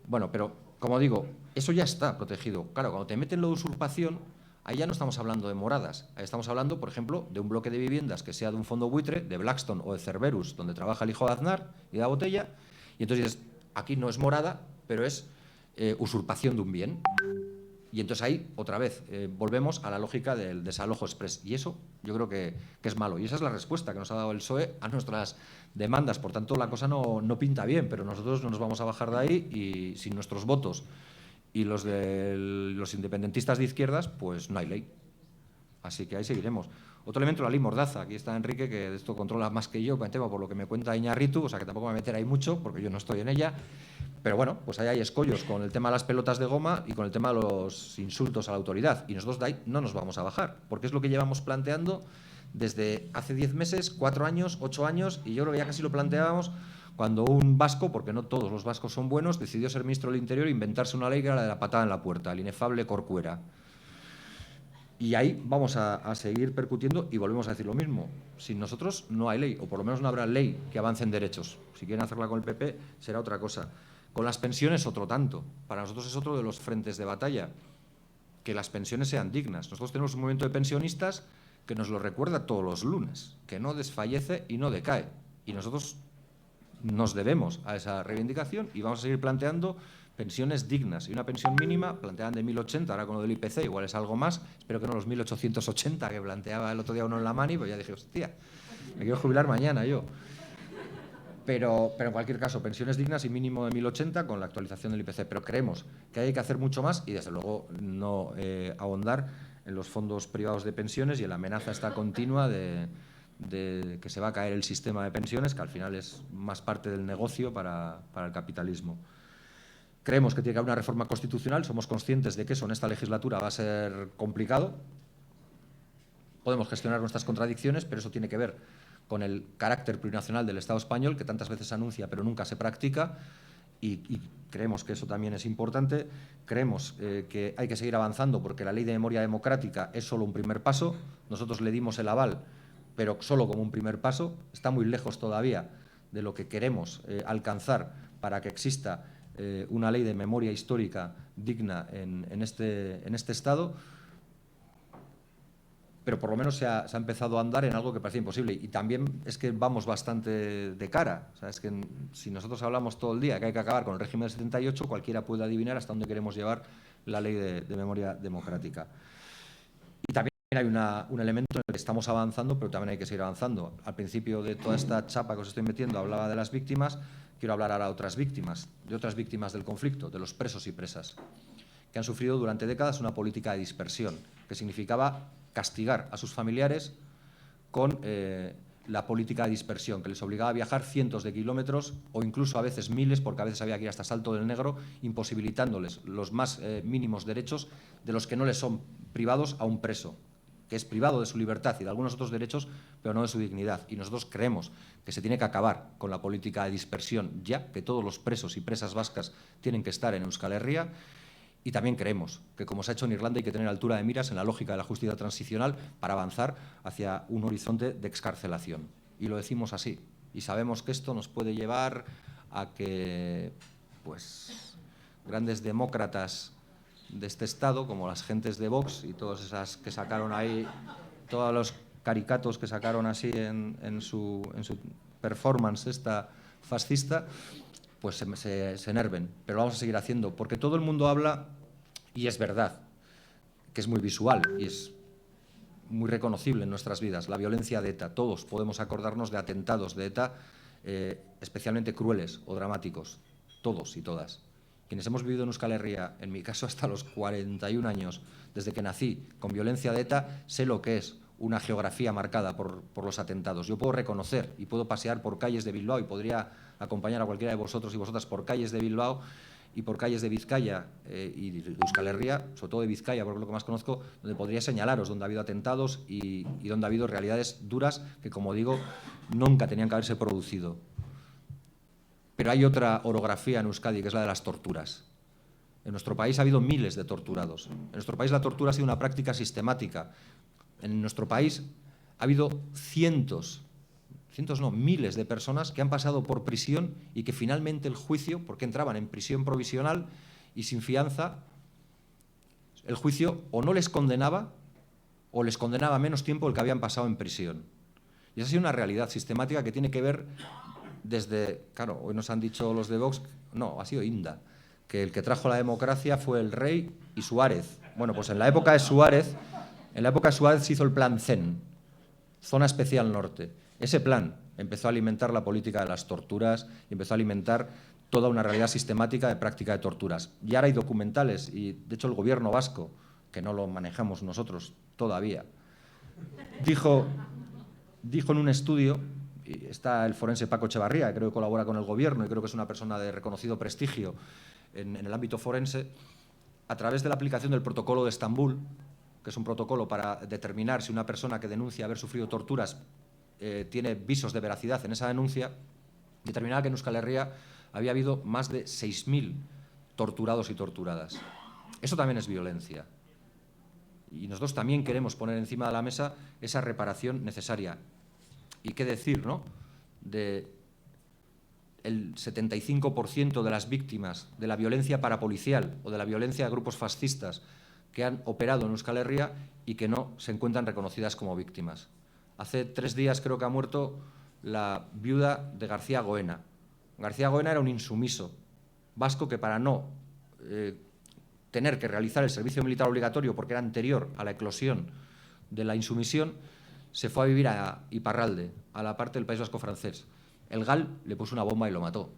Bueno, pero, como digo, eso ya está protegido. Claro, cuando te meten lo de usurpación, ahí ya no estamos hablando de moradas. Ahí estamos hablando, por ejemplo, de un bloque de viviendas que sea de un fondo buitre, de Blackstone o de Cerberus, donde trabaja el hijo de Aznar y de la Botella, y entonces dices, aquí no es morada, pero es usurpación de un bien. Y entonces ahí, otra vez, volvemos a la lógica del desalojo express. Y eso yo creo que es malo. Y esa es la respuesta que nos ha dado el PSOE a nuestras demandas. Por tanto, la cosa no pinta bien, pero nosotros no nos vamos a bajar de ahí y sin nuestros votos y los de los independentistas de izquierdas, pues no hay ley. Así que ahí seguiremos. Otro elemento, la ley Mordaza. Aquí está Enrique, que de esto controla más que yo, por lo que me cuenta Iñárritu, o sea que tampoco me voy a meter ahí mucho, porque yo no estoy en ella. Pero bueno, pues ahí hay escollos con el tema de las pelotas de goma y con el tema de los insultos a la autoridad. Y nosotros de ahí no nos vamos a bajar, porque es lo que llevamos planteando desde hace 10 meses, 4 años, 8 años, y yo creo que ya casi lo planteábamos cuando un vasco, porque no todos los vascos son buenos, decidió ser ministro del Interior e inventarse una ley que era la de la patada en la puerta, el inefable Corcuera. Y ahí vamos a seguir percutiendo y volvemos a decir lo mismo. Sin nosotros no hay ley, o por lo menos no habrá ley que avance en derechos. Si quieren hacerla con el PP, será otra cosa. Con las pensiones, otro tanto. Para nosotros es otro de los frentes de batalla, que las pensiones sean dignas. Nosotros tenemos un movimiento de pensionistas que nos lo recuerda todos los lunes, que no desfallece y no decae. Y nosotros nos debemos a esa reivindicación y vamos a seguir planteando pensiones dignas y una pensión mínima planteaban de 1.080, ahora con lo del IPC igual es algo más, espero que no los 1.880 que planteaba el otro día uno en la Mani, pues ya dije, hostia, me quiero jubilar mañana yo. Pero en cualquier caso, pensiones dignas y mínimo de 1.080 con la actualización del IPC. Pero creemos que hay que hacer mucho más y, desde luego, no ahondar en los fondos privados de pensiones y en la amenaza esta continua de que se va a caer el sistema de pensiones, que al final es más parte del negocio para el capitalismo. Creemos que tiene que haber una reforma constitucional, somos conscientes de que eso en esta legislatura va a ser complicado. Podemos gestionar nuestras contradicciones, pero eso tiene que ver con el carácter plurinacional del Estado español, que tantas veces se anuncia pero nunca se practica, y creemos que eso también es importante. Creemos que hay que seguir avanzando porque la Ley de Memoria Democrática es solo un primer paso. Nosotros le dimos el aval, pero solo como un primer paso. Está muy lejos todavía de lo que queremos alcanzar para que exista una ley de memoria histórica digna en este Estado, pero por lo menos se ha empezado a andar en algo que parecía imposible. Y también es que vamos bastante de cara. O sea, es que si nosotros hablamos todo el día que hay que acabar con el régimen del 78, cualquiera puede adivinar hasta dónde queremos llevar la ley de memoria democrática. Y también hay un elemento en el que estamos avanzando, pero también hay que seguir avanzando. Al principio de toda esta chapa que os estoy metiendo hablaba de las víctimas. Quiero hablar ahora de otras víctimas del conflicto, de los presos y presas, que han sufrido durante décadas una política de dispersión, que significaba castigar a sus familiares con la política de dispersión, que les obligaba a viajar cientos de kilómetros o incluso a veces miles, porque a veces había que ir hasta Salto del Negro, imposibilitándoles los más mínimos derechos de los que no les son privados a un preso, que es privado de su libertad y de algunos otros derechos, pero no de su dignidad. Y nosotros creemos que se tiene que acabar con la política de dispersión ya, que todos los presos y presas vascas tienen que estar en Euskal Herria. Y también creemos que, como se ha hecho en Irlanda, hay que tener altura de miras en la lógica de la justicia transicional para avanzar hacia un horizonte de excarcelación. Y lo decimos así. Y sabemos que esto nos puede llevar a que grandes demócratas de este Estado, como las gentes de Vox y todas esas que sacaron ahí, todos los caricatos que sacaron así en su performance esta fascista, pues se enerven. Pero lo vamos a seguir haciendo, porque todo el mundo habla, y es verdad, que es muy visual, y es muy reconocible en nuestras vidas, la violencia de ETA. Todos podemos acordarnos de atentados de ETA especialmente crueles o dramáticos, todos y todas. Quienes hemos vivido en Euskal Herria, en mi caso hasta los 41 años, desde que nací, con violencia de ETA, sé lo que es una geografía marcada por los atentados. Yo puedo reconocer y puedo pasear por calles de Bilbao y podría acompañar a cualquiera de vosotros y vosotras por calles de Bilbao y por calles de Vizcaya y de Euskal Herria, sobre todo de Vizcaya, porque es lo que más conozco, donde podría señalaros donde ha habido atentados y donde ha habido realidades duras que, como digo, nunca tenían que haberse producido. Pero hay otra orografía en Euskadi, que es la de las torturas. En nuestro país ha habido miles de torturados. En nuestro país la tortura ha sido una práctica sistemática. En nuestro país ha habido miles de personas que han pasado por prisión y que finalmente el juicio, porque entraban en prisión provisional y sin fianza, el juicio o no les condenaba o les condenaba menos tiempo el que habían pasado en prisión. Y esa ha sido una realidad sistemática que tiene que ver desde, claro, hoy nos han dicho los de Vox, no, ha sido Inda, que el que trajo la democracia fue el rey y Suárez. Bueno, pues en la época de Suárez se hizo el Plan CEN, Zona Especial Norte. Ese plan empezó a alimentar la política de las torturas y empezó a alimentar toda una realidad sistemática de práctica de torturas. Y ahora hay documentales y, de hecho, el gobierno vasco, que no lo manejamos nosotros todavía, dijo en un estudio, y está el forense Paco Echevarría, que creo que colabora con el gobierno y creo que es una persona de reconocido prestigio en el ámbito forense, a través de la aplicación del protocolo de Estambul, que es un protocolo para determinar si una persona que denuncia haber sufrido torturas tiene visos de veracidad en esa denuncia, determinaba que en Euskal Herria había habido más de 6.000 torturados y torturadas. Eso también es violencia. Y nosotros también queremos poner encima de la mesa esa reparación necesaria. Y qué decir, ¿no?, de el 75% de las víctimas de la violencia parapolicial o de la violencia de grupos fascistas que han operado en Euskal Herria y que no se encuentran reconocidas como víctimas. Hace 3 días creo que ha muerto la viuda de García Goena. García Goena era un insumiso vasco que, para no tener que realizar el servicio militar obligatorio porque era anterior a la eclosión de la insumisión, se fue a vivir a Iparralde, a la parte del País Vasco francés. El GAL le puso una bomba y lo mató.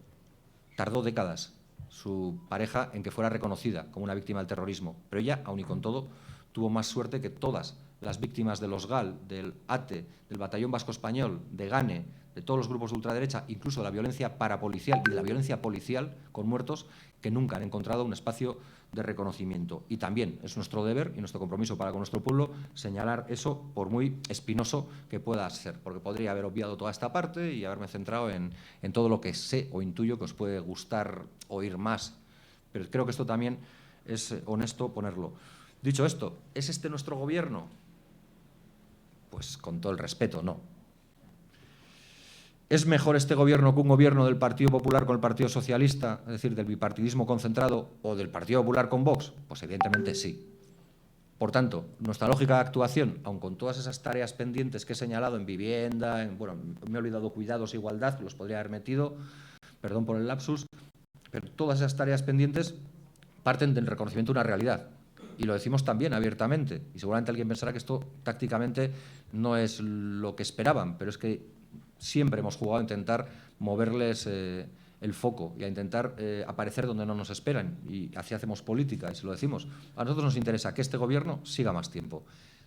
Tardó décadas su pareja en que fuera reconocida como una víctima del terrorismo, pero ella, aun y con todo, tuvo más suerte que todas las víctimas de los GAL, del ATE, del Batallón Vasco Español, de GANE, de todos los grupos de ultraderecha, incluso de la violencia parapolicial y de la violencia policial con muertos, que nunca han encontrado un espacio de reconocimiento. Y también es nuestro deber y nuestro compromiso para con nuestro pueblo señalar eso, por muy espinoso que pueda ser, porque podría haber obviado toda esta parte y haberme centrado en todo lo que sé o intuyo que os puede gustar oír más. Pero creo que esto también es honesto ponerlo. Dicho esto, ¿es este nuestro gobierno? Pues con todo el respeto, no. ¿Es mejor este gobierno que un gobierno del Partido Popular con el Partido Socialista, es decir, del bipartidismo concentrado, o del Partido Popular con Vox? Pues evidentemente sí. Por tanto, nuestra lógica de actuación, aun con todas esas tareas pendientes que he señalado en vivienda, bueno, me he olvidado cuidados e igualdad, los podría haber metido, perdón por el lapsus, pero todas esas tareas pendientes parten del reconocimiento de una realidad. Y lo decimos también abiertamente. Y seguramente alguien pensará que esto tácticamente no es lo que esperaban, pero es que siempre hemos jugado a intentar moverles el foco y a intentar aparecer donde no nos esperan. Y así hacemos política, y se lo decimos. A nosotros nos interesa que este gobierno siga más tiempo.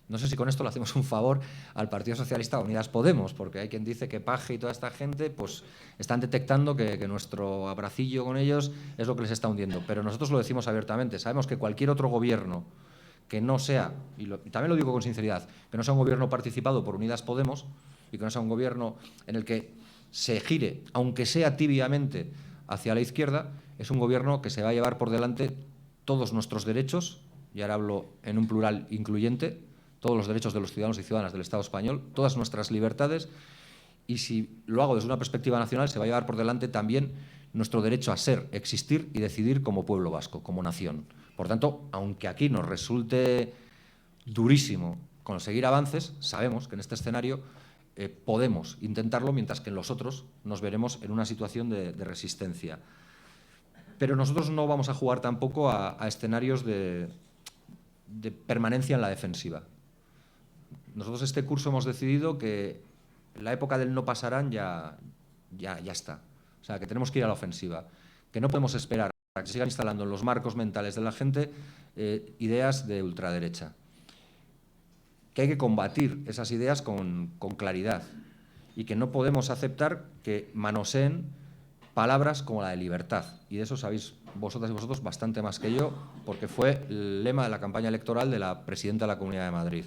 No sé si con esto le hacemos un favor al Partido Socialista Unidas Podemos, porque hay quien dice que Paje y toda esta gente pues están detectando que nuestro abracillo con ellos es lo que les está hundiendo. Pero nosotros lo decimos abiertamente. Sabemos que cualquier otro gobierno que no sea, y también lo digo con sinceridad, que no sea un gobierno participado por Unidas Podemos y que no sea un gobierno en el que se gire, aunque sea tibiamente, hacia la izquierda, es un gobierno que se va a llevar por delante todos nuestros derechos, y ahora hablo en un plural incluyente, todos los derechos de los ciudadanos y ciudadanas del Estado español, todas nuestras libertades, y si lo hago desde una perspectiva nacional, se va a llevar por delante también nuestro derecho a ser, existir y decidir como pueblo vasco, como nación. Por tanto, aunque aquí nos resulte durísimo conseguir avances, sabemos que en este escenario podemos intentarlo, mientras que en los otros nos veremos en una situación de resistencia. Pero nosotros no vamos a jugar tampoco a escenarios de permanencia en la defensiva. nosotros este curso hemos decidido que la época del no pasarán ya está. O sea, que tenemos que ir a la ofensiva, que no podemos esperar a que se sigan instalando en los marcos mentales de la gente ideas de ultraderecha. Que hay que combatir esas ideas con claridad y que no podemos aceptar que manoseen palabras como la de libertad. Y de eso sabéis vosotras y vosotros bastante más que yo, porque fue el lema de la campaña electoral de la presidenta de la Comunidad de Madrid.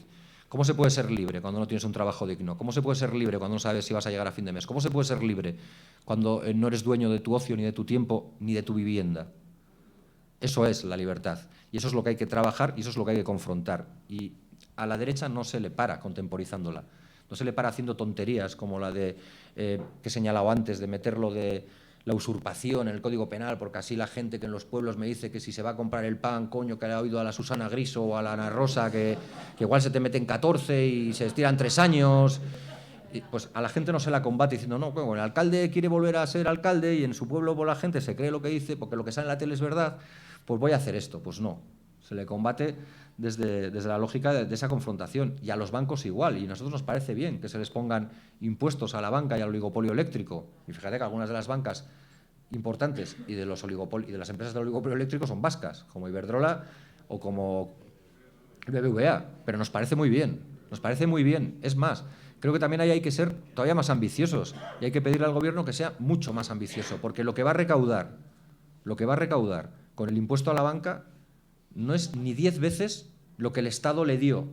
¿Cómo se puede ser libre cuando no tienes un trabajo digno? ¿Cómo se puede ser libre cuando no sabes si vas a llegar a fin de mes? ¿Cómo se puede ser libre cuando no eres dueño de tu ocio, ni de tu tiempo, ni de tu vivienda? Eso es la libertad. Y eso es lo que hay que trabajar y eso es lo que hay que confrontar. Y a la derecha no se le para contemporizándola. No se le para haciendo tonterías como la de que he señalado antes, de meterlo de la usurpación en el Código Penal, porque así la gente que en los pueblos me dice que si se va a comprar el pan, coño, que le ha oído a la Susana Griso o a la Ana Rosa, que igual se te meten 14 y se estiran 3 años. Y pues a la gente no se la combate diciendo, no, bueno, el alcalde quiere volver a ser alcalde y en su pueblo la gente se cree lo que dice porque lo que sale en la tele es verdad, pues voy a hacer esto. Pues no, se le combate desde la lógica de esa confrontación. Y a los bancos igual, y a nosotros nos parece bien que se les pongan impuestos a la banca y al oligopolio eléctrico. Y fíjate que algunas de las bancas importantes y de las empresas del oligopolio eléctrico son vascas, como Iberdrola o como BBVA, pero nos parece muy bien, nos parece muy bien. Es más, creo que también ahí hay que ser todavía más ambiciosos y hay que pedirle al Gobierno que sea mucho más ambicioso, porque lo que va a recaudar con el impuesto a la banca no es ni 10 veces lo que el Estado le dio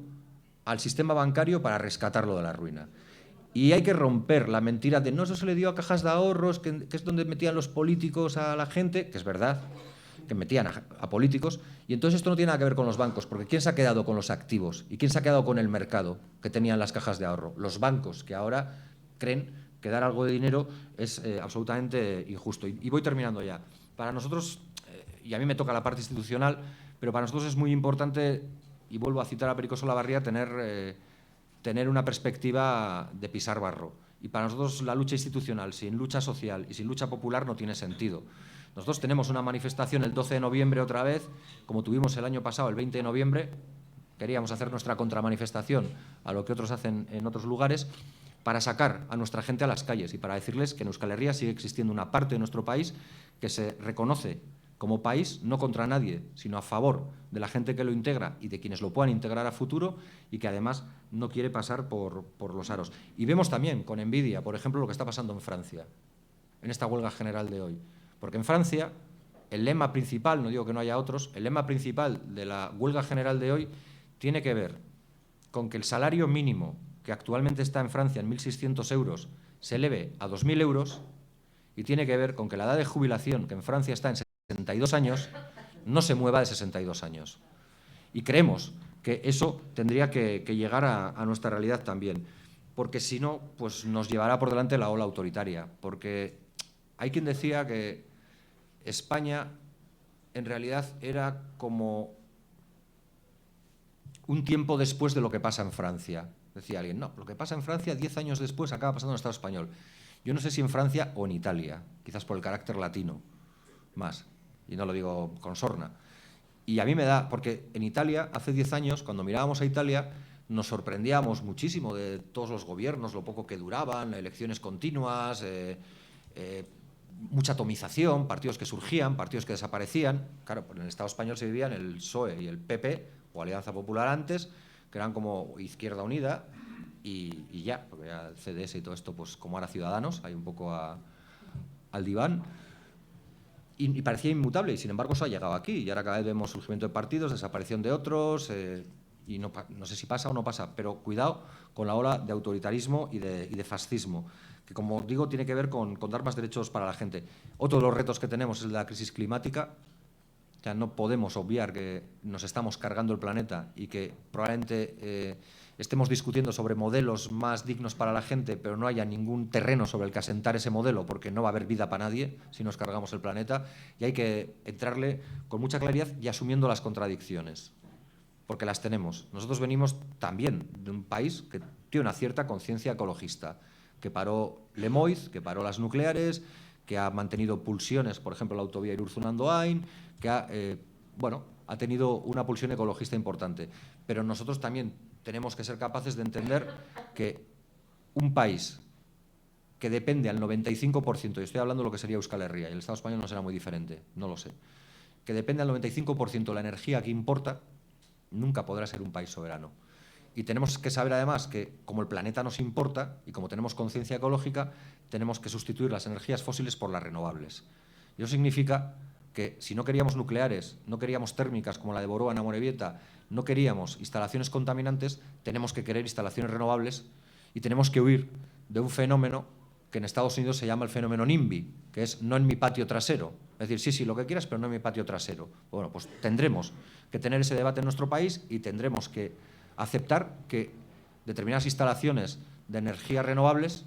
al sistema bancario para rescatarlo de la ruina. Y hay que romper la mentira de no, eso se le dio a cajas de ahorros, que es donde metían los políticos a la gente, que es verdad, que metían a políticos, y entonces esto no tiene nada que ver con los bancos, porque ¿quién se ha quedado con los activos? ¿Y quién se ha quedado con el mercado que tenían las cajas de ahorro? Los bancos, que ahora creen que dar algo de dinero es absolutamente injusto. Y voy terminando ya. Para nosotros, y a mí me toca la parte institucional, pero para nosotros es muy importante, y vuelvo a citar a Perico Solabarría, tener una perspectiva de pisar barro. Y para nosotros la lucha institucional, sin lucha social y sin lucha popular, no tiene sentido. Nosotros tenemos una manifestación el 12 de noviembre otra vez, como tuvimos el año pasado, el 20 de noviembre. Queríamos hacer nuestra contramanifestación a lo que otros hacen en otros lugares, para sacar a nuestra gente a las calles y para decirles que en Euskal Herria sigue existiendo una parte de nuestro país que se reconoce como país, no contra nadie, sino a favor de la gente que lo integra y de quienes lo puedan integrar a futuro, y que además no quiere pasar por los aros. Y vemos también con envidia, por ejemplo, lo que está pasando en Francia, en esta huelga general de hoy. Porque en Francia el lema principal, no digo que no haya otros, el lema principal de la huelga general de hoy tiene que ver con que el salario mínimo, que actualmente está en Francia en 1.600 euros, se eleve a 2.000 euros, y tiene que ver con que la edad de jubilación, que en Francia está en 62 años, no se mueva de 62 años. Y creemos que eso tendría que llegar a nuestra realidad también, porque si no, pues nos llevará por delante la ola autoritaria. Porque hay quien decía que España en realidad era como un tiempo después de lo que pasa en Francia. Decía alguien, no, lo que pasa en Francia 10 años después acaba pasando en el Estado español. Yo no sé si en Francia o en Italia, quizás por el carácter latino más, y no lo digo con sorna. Y a mí me da, porque en Italia, hace 10 años, cuando mirábamos a Italia, nos sorprendíamos muchísimo de todos los gobiernos, lo poco que duraban, elecciones continuas, mucha atomización, partidos que surgían, partidos que desaparecían. Claro, pues en el Estado español se vivían el PSOE y el PP, o Alianza Popular antes, que eran como Izquierda Unida, y ya, porque ya el CDS y todo esto, pues como ahora Ciudadanos, hay un poco al diván. Y parecía inmutable, y sin embargo eso ha llegado aquí, y ahora cada vez vemos surgimiento de partidos, desaparición de otros, y no sé si pasa o no pasa, pero cuidado con la ola de autoritarismo y de fascismo, que como digo tiene que ver con dar más derechos para la gente. Otro de los retos que tenemos es la crisis climática. O sea, no podemos obviar que nos estamos cargando el planeta y que probablemente estemos discutiendo sobre modelos más dignos para la gente, pero no haya ningún terreno sobre el que asentar ese modelo, porque no va a haber vida para nadie si nos cargamos el planeta, y hay que entrarle con mucha claridad y asumiendo las contradicciones, porque las tenemos. Nosotros venimos también de un país que tiene una cierta conciencia ecologista, que paró Lemoiz, que paró las nucleares, que ha mantenido pulsiones, por ejemplo, la autovía Irurzun-Andoain, que ha tenido una pulsión ecologista importante. Pero nosotros también tenemos que ser capaces de entender que un país que depende al 95%, y estoy hablando de lo que sería Euskal Herria, y el Estado español no será muy diferente, no lo sé, que depende al 95% de la energía que importa, nunca podrá ser un país soberano. Y tenemos que saber además que, como el planeta nos importa y como tenemos conciencia ecológica, tenemos que sustituir las energías fósiles por las renovables. Y eso significa que si no queríamos nucleares, no queríamos térmicas como la de Boroa en Amorebieta, no queríamos instalaciones contaminantes, tenemos que querer instalaciones renovables y tenemos que huir de un fenómeno que en Estados Unidos se llama el fenómeno NIMBY, que es no en mi patio trasero. Es decir, sí, lo que quieras, pero no en mi patio trasero. Bueno, pues tendremos que tener ese debate en nuestro país y tendremos que aceptar que determinadas instalaciones de energías renovables,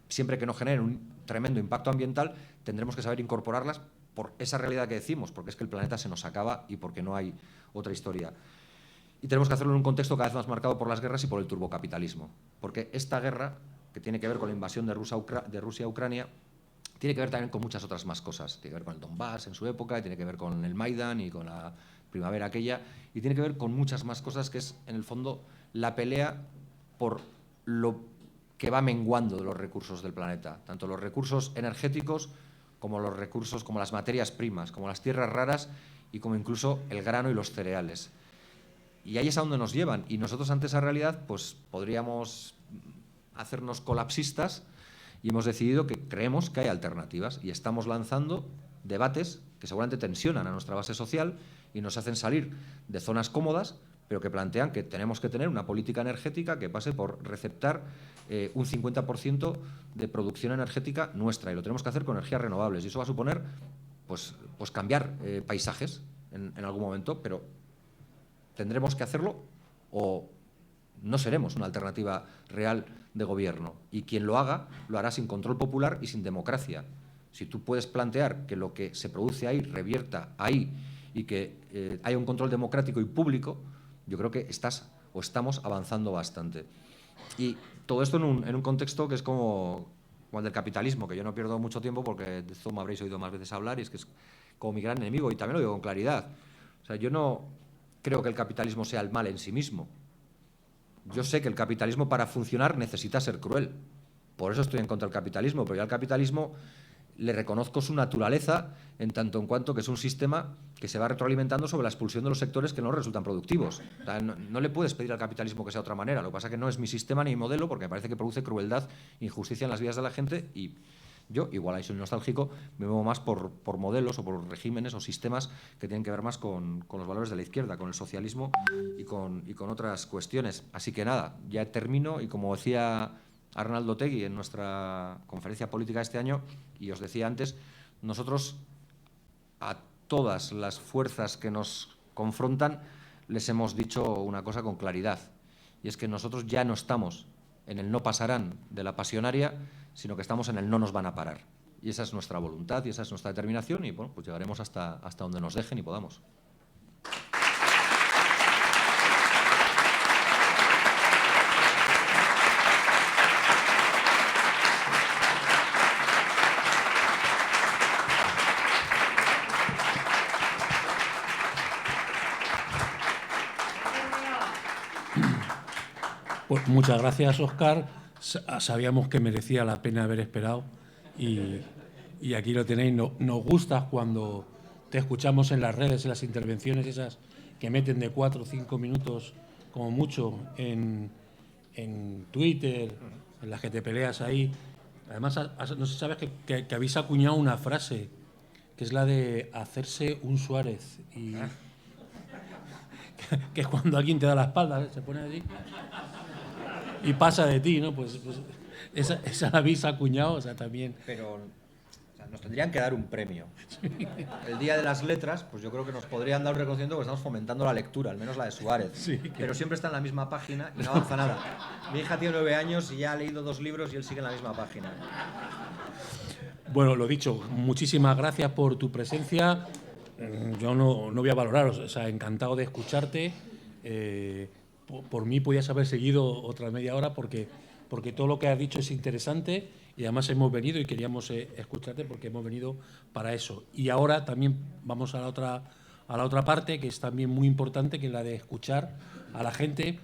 siempre que no generen un tremendo impacto ambiental, tendremos que saber incorporarlas por esa realidad que decimos, porque es que el planeta se nos acaba y porque no hay otra historia. Y tenemos que hacerlo en un contexto cada vez más marcado por las guerras y por el turbocapitalismo, porque esta guerra, que tiene que ver con la invasión de Rusia a Ucrania, tiene que ver también con muchas otras más cosas. Tiene que ver con el Donbass en su época, y tiene que ver con el Maidán y con la primavera aquella, y tiene que ver con muchas más cosas, que es, en el fondo, la pelea por lo que va menguando de los recursos del planeta, tanto los recursos energéticos como los recursos, como las materias primas, como las tierras raras y como incluso el grano y los cereales. Y ahí es a donde nos llevan. Y nosotros, ante esa realidad, pues podríamos hacernos colapsistas, y hemos decidido que creemos que hay alternativas y estamos lanzando debates que seguramente tensionan a nuestra base social y nos hacen salir de zonas cómodas, pero que plantean que tenemos que tener una política energética que pase por receptar un 50% de producción energética nuestra, y lo tenemos que hacer con energías renovables. Y eso va a suponer pues cambiar paisajes en algún momento, pero tendremos que hacerlo o no seremos una alternativa real de gobierno. Y quien lo haga, lo hará sin control popular y sin democracia. Si tú puedes plantear que lo que se produce ahí revierta ahí y que haya un control democrático y público, yo creo que estás o estamos avanzando bastante. Y todo esto en un contexto que es como el del capitalismo, que yo no pierdo mucho tiempo porque de esto me habréis oído más veces hablar, y es que es como mi gran enemigo, y también lo digo con claridad. O sea, yo no creo que el capitalismo sea el mal en sí mismo. Yo sé que el capitalismo, para funcionar, necesita ser cruel. Por eso estoy en contra del capitalismo, pero yo al capitalismo le reconozco su naturaleza, en tanto en cuanto que es un sistema que se va retroalimentando sobre la expulsión de los sectores que no resultan productivos. O sea, no le puedes pedir al capitalismo que sea de otra manera. Lo que pasa es que no es mi sistema ni mi modelo, porque me parece que produce crueldad e injusticia en las vidas de la gente, y yo, igual ahí soy nostálgico, me muevo más por modelos o por regímenes o sistemas que tienen que ver más con los valores de la izquierda, con el socialismo y con otras cuestiones. Así que nada, ya termino, y como decía Arnaldo Otegi en nuestra conferencia política este año, y os decía antes, nosotros a todas las fuerzas que nos confrontan les hemos dicho una cosa con claridad, y es que nosotros ya no estamos en el no pasarán de la pasionaria, sino que estamos en el no nos van a parar. Y esa es nuestra voluntad y esa es nuestra determinación, y bueno, pues llegaremos hasta donde nos dejen y podamos. Pues muchas gracias, Óscar. Sabíamos que merecía la pena haber esperado, y aquí lo tenéis. Nos gusta cuando te escuchamos en las redes, en las intervenciones esas que meten de 4 o 5 minutos como mucho en Twitter, en las que te peleas ahí. Además, no sé si sabes que habéis acuñado una frase, que es la de hacerse un Suárez, y que es cuando alguien te da la espalda, se pone así y pasa de ti, ¿no? Pues esa la habéis acuñado, o sea, también. Pero nos tendrían que dar un premio. Sí. El Día de las Letras, pues yo creo que nos podrían dar un reconocimiento, porque estamos fomentando la lectura, al menos la de Suárez. Sí, pero siempre está en la misma página y no avanza nada. Mi hija tiene 9 años y ya ha leído 2 libros y él sigue en la misma página. Bueno, lo dicho, muchísimas gracias por tu presencia. Yo no voy a valoraros, o sea, encantado de escucharte. Por mí podías haber seguido otra media hora, porque todo lo que has dicho es interesante, y además hemos venido y queríamos escucharte porque hemos venido para eso. Y ahora también vamos a la a la otra parte, que es también muy importante, que es la de escuchar a la gente,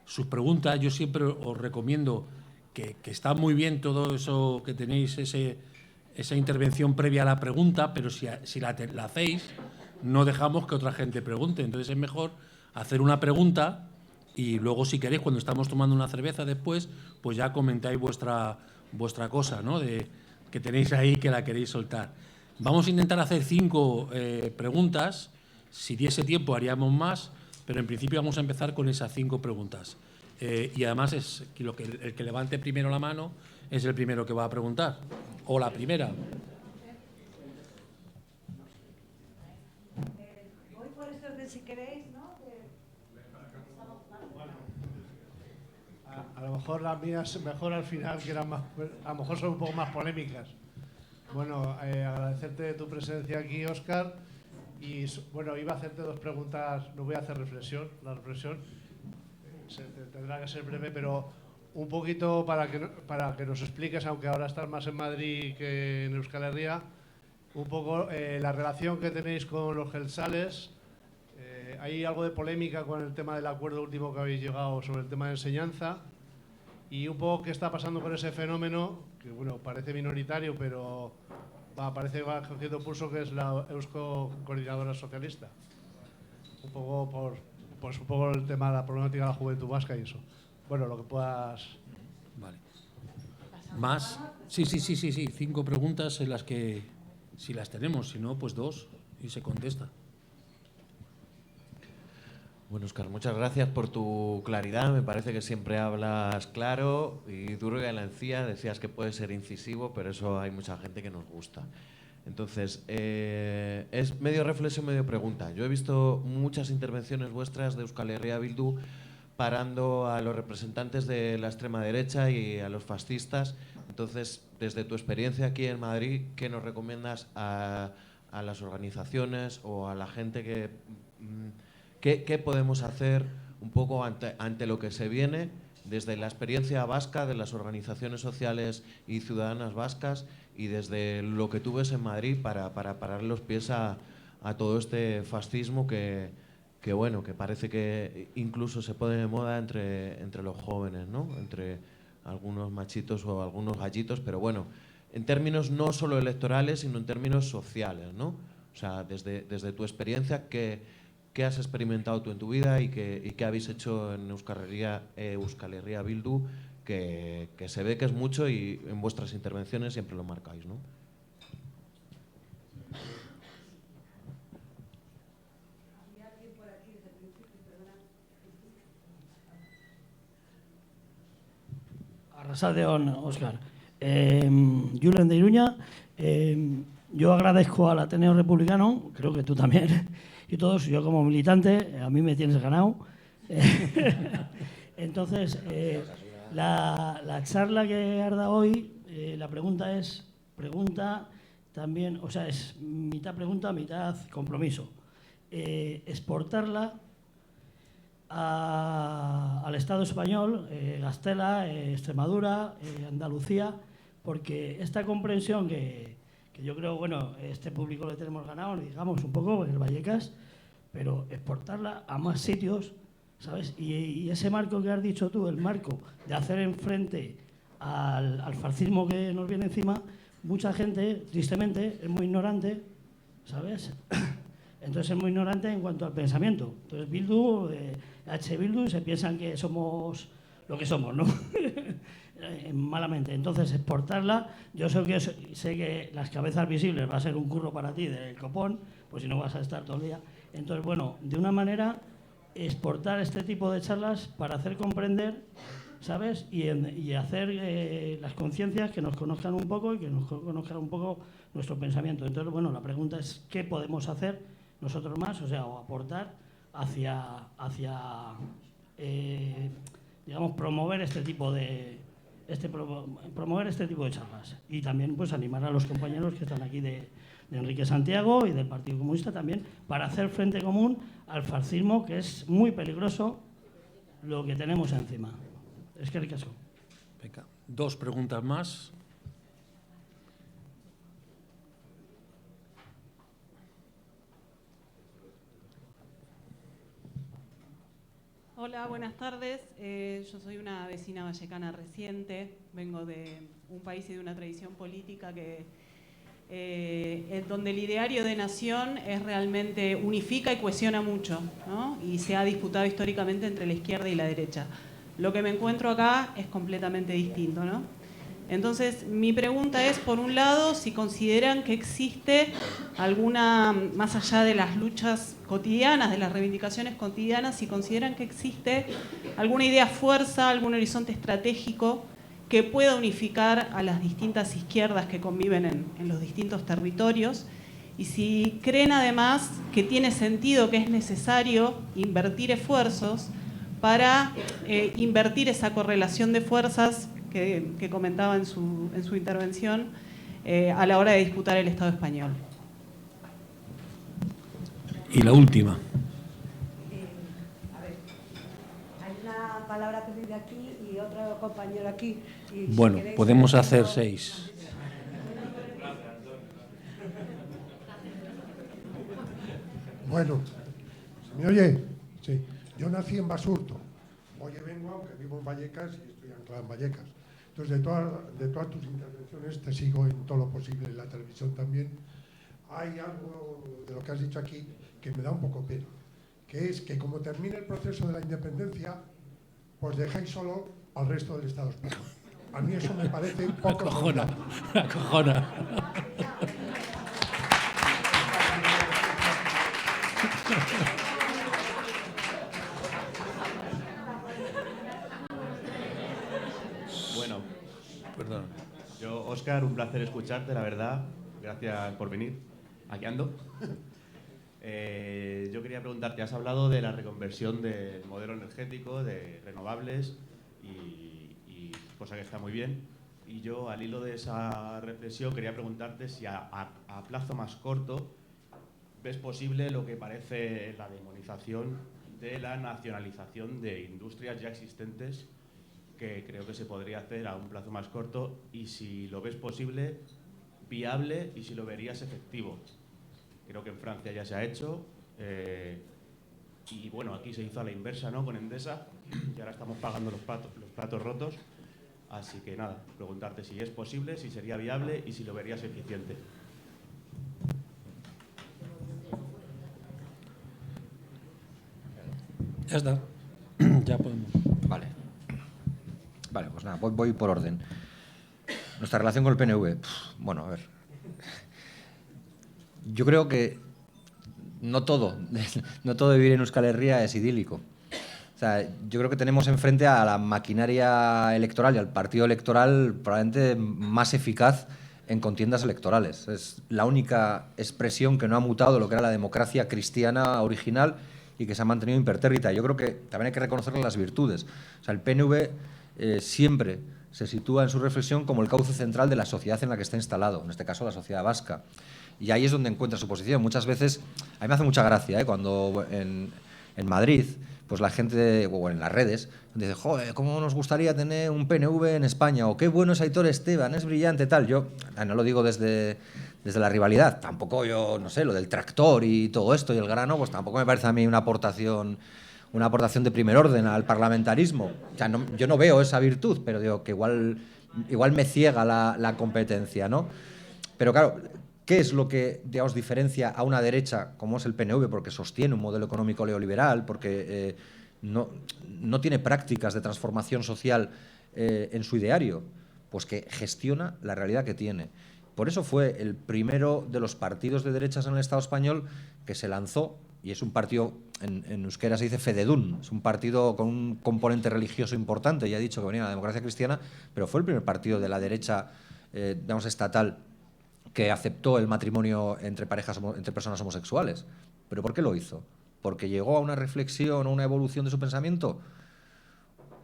sus preguntas. Yo siempre os recomiendo que está muy bien todo eso que tenéis, esa intervención previa a la pregunta, pero si la hacéis, no dejamos que otra gente pregunte. Entonces es mejor hacer una pregunta y luego, si queréis, cuando estamos tomando una cerveza después, pues ya comentáis vuestra cosa, ¿no?, que tenéis ahí, que la queréis soltar. Vamos a intentar hacer 5 preguntas. Si diese tiempo haríamos más, pero en principio vamos a empezar con esas 5 preguntas. Y además es que el que levante primero la mano es el primero que va a preguntar. O la primera. Voy por esto de si queréis, ¿no? A lo mejor las mías mejor al final, que eran más, a lo mejor son un poco más polémicas. Bueno, agradecerte tu presencia aquí, Óscar. Y bueno, iba a hacerte 2 preguntas, no voy a hacer reflexión. La reflexión tendrá que ser breve, pero un poquito para que nos expliques, aunque ahora estás más en Madrid que en Euskal Herria, un poco la relación que tenéis con los gelsales. Hay algo de polémica con el tema del acuerdo último que habéis llegado sobre el tema de enseñanza, y un poco qué está pasando con ese fenómeno, que bueno, parece minoritario, pero parece que va cogiendo pulso, que es la Eusko Coordinadora Socialista. Un poco un poco el tema de la problemática de la juventud vasca y eso. Bueno, lo que puedas... Vale. ¿Más? Sí. 5 preguntas en las que, si las tenemos, si no, pues 2 y se contesta. Bueno, Óscar, muchas gracias por tu claridad. Me parece que siempre hablas claro y duro y a la encía. Decías que puedes ser incisivo, pero eso hay mucha gente que nos gusta. Entonces, es medio reflexión, medio pregunta. Yo he visto muchas intervenciones vuestras de Euskal Herria Bildu parando a los representantes de la extrema derecha y a los fascistas. Entonces, desde tu experiencia aquí en Madrid, ¿qué nos recomiendas a las organizaciones o a la gente que... ¿Qué podemos hacer un poco ante lo que se viene desde la experiencia vasca, de las organizaciones sociales y ciudadanas vascas, y desde lo que tú ves en Madrid para parar los pies a todo este fascismo que bueno, que parece que incluso se pone de moda entre los jóvenes, ¿no? Entre algunos machitos o algunos gallitos, pero bueno, en términos no solo electorales, sino en términos sociales, ¿no? O sea, desde tu experiencia, ¿qué has experimentado tú en tu vida y qué habéis hecho en Euskal Herria Bildu, que se ve que es mucho y en vuestras intervenciones siempre lo marcáis, ¿no? Arrasaldeon, Óscar. Julen de Iruña. Yo agradezco al Ateneo Republicano, creo que tú también, y todos. Yo como militante, a mí me tienes ganado. Entonces, la charla que has dado hoy, la pregunta es también, o sea, es mitad pregunta, mitad compromiso. Exportarla al Estado español, Gastela, Extremadura, Andalucía, porque esta comprensión que yo creo, bueno, este público le tenemos ganado, digamos, un poco en el Vallecas, pero exportarla a más sitios, ¿sabes? Y ese marco que has dicho tú, el marco de hacer enfrente al fascismo que nos viene encima, mucha gente, tristemente, es muy ignorante, ¿sabes? Entonces es muy ignorante en cuanto al pensamiento. Entonces Bildu, Bildu, se piensan que somos lo que somos, ¿no? Malamente. Entonces exportarla, yo sé que las cabezas visibles va a ser un curro para ti del copón, pues si no vas a estar todo el día. Entonces, bueno, de una manera exportar este tipo de charlas para hacer comprender, ¿sabes? Y hacer las conciencias que nos conozcan un poco y que nos conozcan un poco nuestro pensamiento. Entonces, bueno, la pregunta es ¿qué podemos hacer nosotros más? O sea, o aportar hacia digamos, promover este tipo de charlas. Y también pues animar a los compañeros que están aquí de Enrique Santiago y del Partido Comunista también, para hacer frente común al fascismo, que es muy peligroso lo que tenemos encima. Es que ricasco. Venga, 2 preguntas más. Hola, buenas tardes. Yo soy una vecina vallecana reciente, vengo de un país y de una tradición política que donde el ideario de nación es realmente unifica y cohesiona mucho, ¿no? Y se ha disputado históricamente entre la izquierda y la derecha. Lo que me encuentro acá es completamente distinto, ¿no? Entonces, mi pregunta es, por un lado, si consideran que existe alguna, más allá de las luchas cotidianas, de las reivindicaciones cotidianas, si consideran que existe alguna idea fuerza, algún horizonte estratégico que pueda unificar a las distintas izquierdas que conviven en los distintos territorios, y si creen además que tiene sentido, que es necesario invertir esfuerzos para invertir esa correlación de fuerzas que comentaba en su intervención a la hora de disputar el Estado español. Y la última. A ver, hay una palabra que vive aquí y otro compañero aquí. Y si Bueno, queréis, podemos hacer 6. Bueno, ¿me oye? Sí. Yo nací en Basurto. Hoy vengo, aunque vivo en Vallecas y estoy anclado en Vallecas. Entonces, de todas tus intervenciones, te sigo en todo lo posible, en la televisión también. Hay algo de lo que has dicho aquí que me da un poco pena, que es que como termine el proceso de la independencia, pues dejáis solo al resto del Estado español. A mí eso me parece un poco... Acojona, acojona. Bueno, Perdón. yo, Óscar, un placer escucharte, la verdad. Gracias por venir. Aquí ando. Yo quería preguntarte, has hablado de la reconversión del modelo energético, de renovables, y cosa que está muy bien. Y yo, al hilo de esa reflexión, quería preguntarte si a plazo más corto ves posible lo que parece la demonización de la nacionalización de industrias ya existentes, que creo que se podría hacer a un plazo más corto, y si lo ves posible, viable, y si lo verías efectivo. Creo que en Francia ya se ha hecho, y bueno, aquí se hizo a la inversa, ¿no?, con Endesa, y ahora estamos pagando los platos rotos. Así que nada, preguntarte si es posible, si sería viable y si lo verías eficiente. Ya está. Ya podemos. Vale. Vale, pues nada, voy por orden. Nuestra relación con el PNV. Bueno, a ver. Yo creo que no todo de vivir en Euskal Herria es idílico. O sea, yo creo que tenemos enfrente a la maquinaria electoral y al partido electoral probablemente más eficaz en contiendas electorales. Es la única expresión que no ha mutado de lo que era la democracia cristiana original y que se ha mantenido impertérrita. Yo creo que también hay que reconocerle las virtudes. O sea, el PNV siempre se sitúa en su reflexión como el cauce central de la sociedad en la que está instalado, en este caso la sociedad vasca. Y ahí es donde encuentra su posición. Muchas veces, a mí me hace mucha gracia, cuando en Madrid, pues la gente, o en las redes, dice, joder, ¿cómo nos gustaría tener un PNV en España? O qué bueno es Aitor Esteban, es brillante, tal. Yo no lo digo desde la rivalidad, tampoco yo, no sé, lo del tractor y todo esto y el grano, pues tampoco me parece a mí una aportación de primer orden al parlamentarismo. O sea, yo no veo esa virtud, pero digo que igual me ciega la competencia, ¿no? Pero claro, ¿qué es lo que, digamos, diferencia a una derecha como es el PNV? Porque sostiene un modelo económico neoliberal, porque no tiene prácticas de transformación social en su ideario, pues que gestiona la realidad que tiene. Por eso fue el primero de los partidos de derechas en el Estado español que se lanzó, y es un partido, en euskera se dice fededún, es un partido con un componente religioso importante, ya he dicho que venía de la democracia cristiana, pero fue el primer partido de la derecha, digamos, estatal, que aceptó el matrimonio entre personas homosexuales. ¿Pero por qué lo hizo? ¿Porque llegó a una reflexión o una evolución de su pensamiento?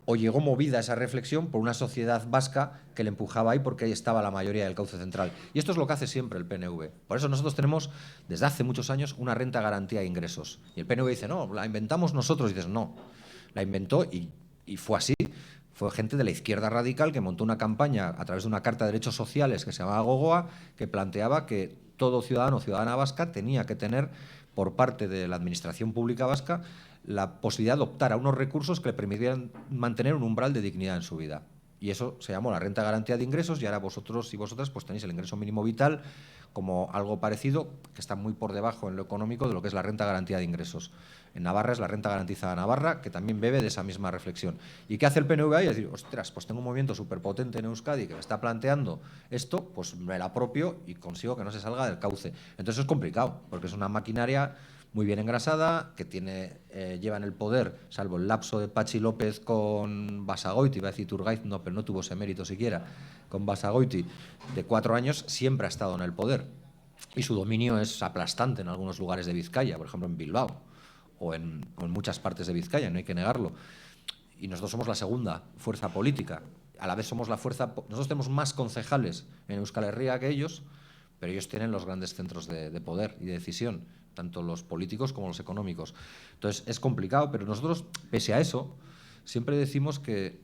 ¿O llegó movida esa reflexión por una sociedad vasca que le empujaba ahí porque ahí estaba la mayoría del cauce central? Y esto es lo que hace siempre el PNV. Por eso nosotros tenemos, desde hace muchos años, una renta garantía de ingresos. Y el PNV dice, no, la inventamos nosotros. Y dices, no, la inventó y fue así. Fue gente de la izquierda radical que montó una campaña a través de una carta de derechos sociales que se llamaba Gogoa, que planteaba que todo ciudadano o ciudadana vasca tenía que tener por parte de la administración pública vasca la posibilidad de optar a unos recursos que le permitieran mantener un umbral de dignidad en su vida. Y eso se llamó la renta de garantía de ingresos, y ahora vosotros y vosotras pues tenéis el ingreso mínimo vital como algo parecido, que está muy por debajo en lo económico de lo que es la renta de garantía de ingresos. En Navarra es la renta garantizada Navarra, que también bebe de esa misma reflexión. ¿Y qué hace el PNV ahí? Es decir, ostras, pues tengo un movimiento superpotente en Euskadi que me está planteando esto, pues me la apropio y consigo que no se salga del cauce. Entonces es complicado, porque es una maquinaria muy bien engrasada, que lleva en el poder, salvo el lapso de Patxi López con Basagoiti, iba a decir Iturgaiz, no, pero no tuvo ese mérito siquiera, con Basagoiti, de 4 años, siempre ha estado en el poder. Y su dominio es aplastante en algunos lugares de Vizcaya, por ejemplo en Bilbao, o en muchas partes de Vizcaya, no hay que negarlo. Y nosotros somos la segunda fuerza política. A la vez somos la fuerza... Nosotros tenemos más concejales en Euskal Herria que ellos, pero ellos tienen los grandes centros de poder y de decisión, tanto los políticos como los económicos. Entonces, es complicado, pero nosotros, pese a eso, siempre decimos que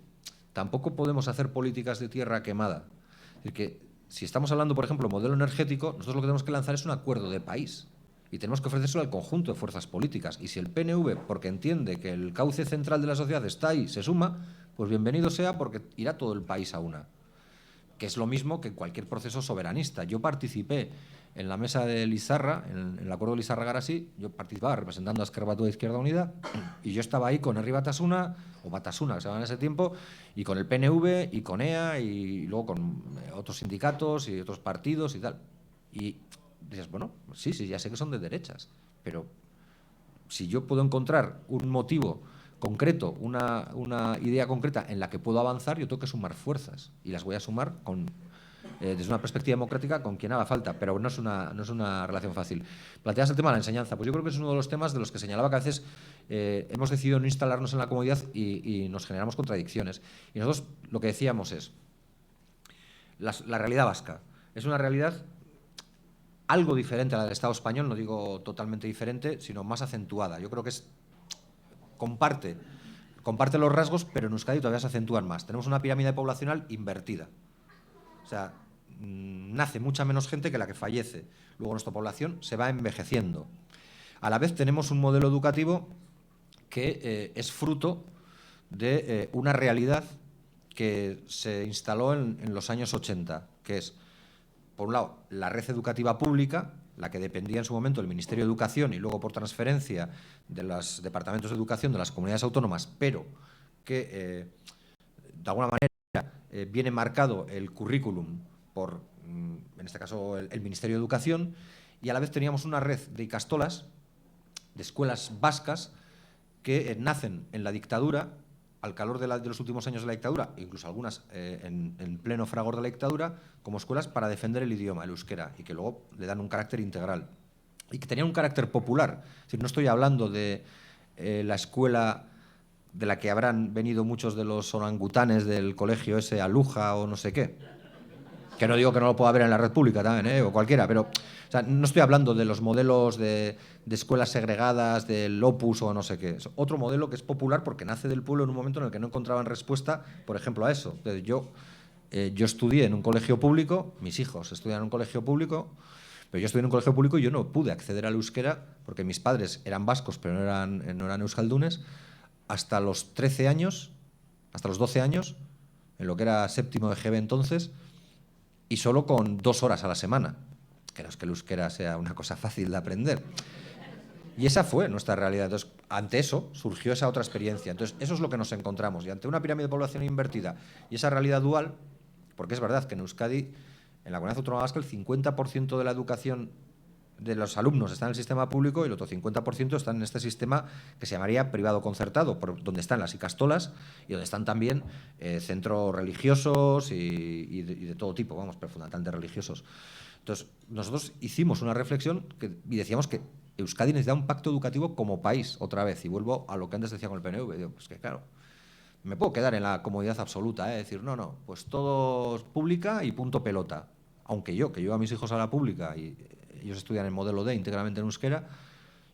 tampoco podemos hacer políticas de tierra quemada. Es decir, que si estamos hablando, por ejemplo, modelo energético, nosotros lo que tenemos que lanzar es un acuerdo de país y tenemos que ofrecérselo al conjunto de fuerzas políticas. Y si el PNV, porque entiende que el cauce central de la sociedad está ahí, se suma, pues bienvenido sea, porque irá todo el país a una. Que es lo mismo que cualquier proceso soberanista. Yo participé en la mesa de Lizarra, en el acuerdo de Lizarra-Garasi, yo participaba representando a Ezker Batua de Izquierda Unida, y yo estaba ahí con Herri Batasuna, o Batasuna, que se llamaba en ese tiempo, y con el PNV, y con EA, y luego con otros sindicatos y otros partidos y tal. Y dices, bueno, sí, ya sé que son de derechas, pero si yo puedo encontrar un motivo concreto, una idea concreta en la que puedo avanzar, yo tengo que sumar fuerzas, y las voy a sumar desde una perspectiva democrática con quien haga falta, pero no es una relación fácil. Planteas el tema de la enseñanza, pues yo creo que es uno de los temas de los que señalaba que a veces hemos decidido no instalarnos en la comodidad y nos generamos contradicciones. Y nosotros lo que decíamos es, la realidad vasca es una realidad algo diferente a la del Estado español, no digo totalmente diferente, sino más acentuada. Yo creo que comparte los rasgos, pero en Euskadi todavía se acentúan más. Tenemos una pirámide poblacional invertida. O sea, nace mucha menos gente que la que fallece. Luego nuestra población se va envejeciendo. A la vez tenemos un modelo educativo que es fruto de una realidad que se instaló en los años 80, que es, por un lado, la red educativa pública, la que dependía en su momento del Ministerio de Educación y luego por transferencia de los departamentos de educación de las comunidades autónomas, pero que de alguna manera viene marcado el currículum por, en este caso, el Ministerio de Educación, y a la vez teníamos una red de ikastolas, de escuelas vascas, que nacen en la dictadura, al calor de los últimos años de la dictadura, incluso algunas en pleno fragor de la dictadura, como escuelas para defender el idioma, el euskera, y que luego le dan un carácter integral. Y que tenían un carácter popular. Es decir, no estoy hablando de la escuela de la que habrán venido muchos de los orangutanes del colegio ese Aluja o no sé qué. Que no digo que no lo pueda haber en la red pública también, o cualquiera, pero o sea, no estoy hablando de los modelos de escuelas segregadas, del Opus o no sé qué. Es otro modelo que es popular porque nace del pueblo en un momento en el que no encontraban respuesta, por ejemplo, a eso. Entonces, yo estudié en un colegio público, mis hijos estudian en un colegio público, pero yo estudié en un colegio público y yo no pude acceder al euskera porque mis padres eran vascos, pero no eran euskaldunes, hasta los 13 años, hasta los 12 años, en lo que era séptimo de GB entonces, y solo con 2 horas a la semana. Que no es que el euskera sea una cosa fácil de aprender. Y esa fue nuestra realidad. Entonces, ante eso surgió esa otra experiencia. Entonces, eso es lo que nos encontramos. Y ante una pirámide de población invertida y esa realidad dual, porque es verdad que en Euskadi, en la Comunidad Autónoma Vasca, el 50% de la educación de los alumnos está en el sistema público y el otro 50% está en este sistema que se llamaría privado concertado, donde están las ikastolas y donde están también centros religiosos y de todo tipo, vamos, pero fundamentalmente religiosos. Entonces, nosotros hicimos una reflexión y decíamos que Euskadi necesita un pacto educativo como país, otra vez, y vuelvo a lo que antes decía con el PNV. Digo, pues que claro, me puedo quedar en la comodidad absoluta, decir, no, pues todo es pública y punto pelota. Aunque yo, que llevo a mis hijos a la pública y ellos estudian el modelo D íntegramente en euskera,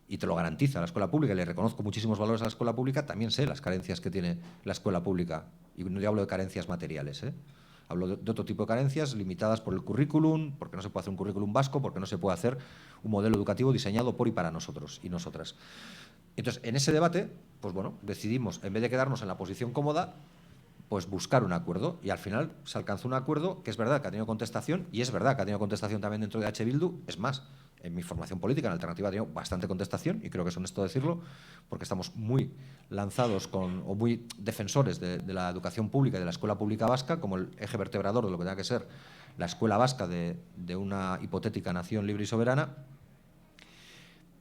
y te lo garantiza la escuela pública, y le reconozco muchísimos valores a la escuela pública, también sé las carencias que tiene la escuela pública. Y no hablo de carencias materiales, Hablo de otro tipo de carencias limitadas por el currículum, porque no se puede hacer un currículum vasco, porque no se puede hacer un modelo educativo diseñado por y para nosotros y nosotras. Entonces, en ese debate, pues bueno, decidimos, en vez de quedarnos en la posición cómoda, pues buscar un acuerdo, y al final se alcanzó un acuerdo que es verdad que ha tenido contestación, y es verdad que ha tenido contestación también dentro de H. Bildu. Es más, en mi formación política, en Alternativa, ha tenido bastante contestación, y creo que es honesto decirlo, porque estamos muy lanzados o muy defensores de la educación pública y de la escuela pública vasca como el eje vertebrador de lo que tenga que ser la escuela vasca de una hipotética nación libre y soberana.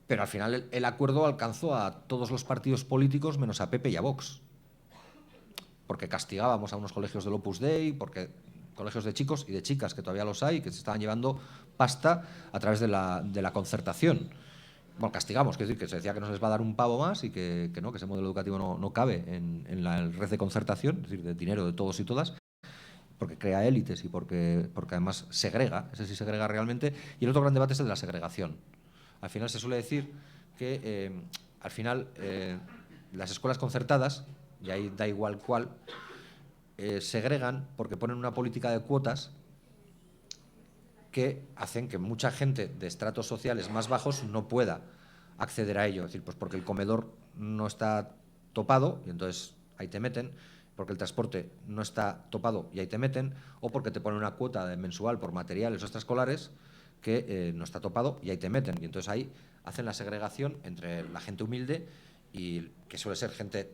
Pero al final el acuerdo alcanzó a todos los partidos políticos menos a PP y a Vox, porque castigábamos a unos colegios del Opus Dei, porque colegios de chicos y de chicas, que todavía los hay, que se estaban llevando pasta a través de la concertación. Bueno, castigamos, quiero decir, que se decía que no se les va a dar un pavo más y que no, que ese modelo educativo no cabe en la red de concertación, es decir, de dinero de todos y todas, porque crea élites y porque además segrega, ese sí segrega realmente. Y el otro gran debate es el de la segregación. Al final se suele decir que al final las escuelas concertadas, y ahí da igual cuál, segregan porque ponen una política de cuotas que hacen que mucha gente de estratos sociales más bajos no pueda acceder a ello. Es decir, pues porque el comedor no está topado y entonces ahí te meten, porque el transporte no está topado y ahí te meten, o porque te ponen una cuota mensual por materiales extraescolares que no está topado y ahí te meten. Y entonces ahí hacen la segregación entre la gente humilde y que suele ser gente...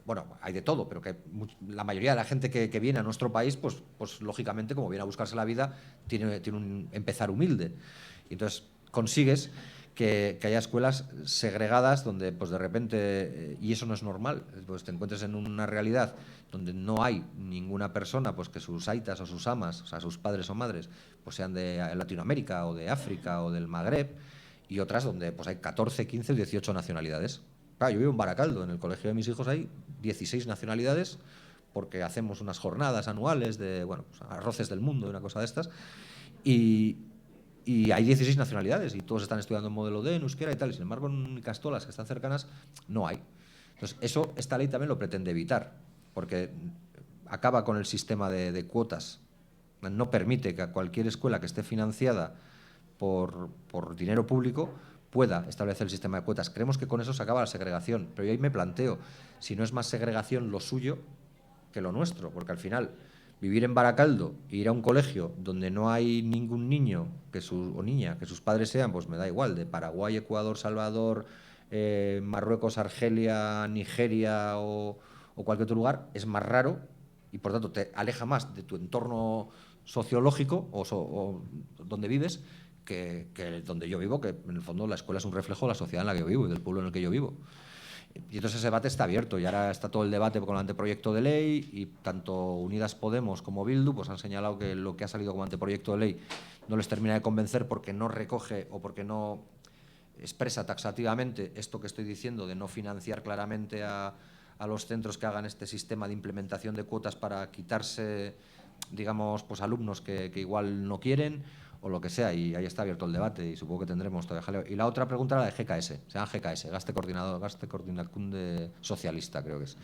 Bueno, hay de todo, pero que la mayoría de la gente que viene a nuestro país, pues lógicamente, como viene a buscarse la vida, tiene un empezar humilde. Y entonces consigues que haya escuelas segregadas donde, pues de repente, y eso no es normal, pues te encuentres en una realidad donde no hay ninguna persona, pues que sus aitas o sus amas, o sea, sus padres o madres, pues sean de Latinoamérica o de África o del Magreb, y otras donde pues hay 14, 15, 18 nacionalidades. Claro, yo vivo en Baracaldo, en el colegio de mis hijos hay 16 nacionalidades, porque hacemos unas jornadas anuales de, bueno, pues, arroces del mundo, una cosa de estas, y hay 16 nacionalidades, y todos están estudiando en modelo D, en euskera y tal, y sin embargo en Castolas, que están cercanas, no hay. Entonces, esta ley también lo pretende evitar, porque acaba con el sistema de cuotas, no permite que a cualquier escuela que esté financiada por dinero público pueda establecer el sistema de cuotas. Creemos que con eso se acaba la segregación, pero yo ahí me planteo si no es más segregación lo suyo que lo nuestro, porque al final vivir en Baracaldo e ir a un colegio donde no hay ningún niño o niña que sus padres sean, pues me da igual, de Paraguay, Ecuador, Salvador, Marruecos, Argelia, Nigeria o cualquier otro lugar, es más raro y por tanto te aleja más de tu entorno sociológico o donde vives que donde yo vivo, que en el fondo la escuela es un reflejo de la sociedad en la que yo vivo y del pueblo en el que yo vivo. Y entonces ese debate está abierto y ahora está todo el debate con el anteproyecto de ley y tanto Unidas Podemos como Bildu pues han señalado que lo que ha salido como anteproyecto de ley no les termina de convencer porque no recoge o porque no expresa taxativamente esto que estoy diciendo de no financiar claramente a los centros que hagan este sistema de implementación de cuotas para quitarse, digamos, pues alumnos que igual no quieren o lo que sea, y ahí está abierto el debate y supongo que tendremos todavía jaleo. Y la otra pregunta era de GKS, se llama GKS, Gaste Coordinakunde Socialista, creo que es.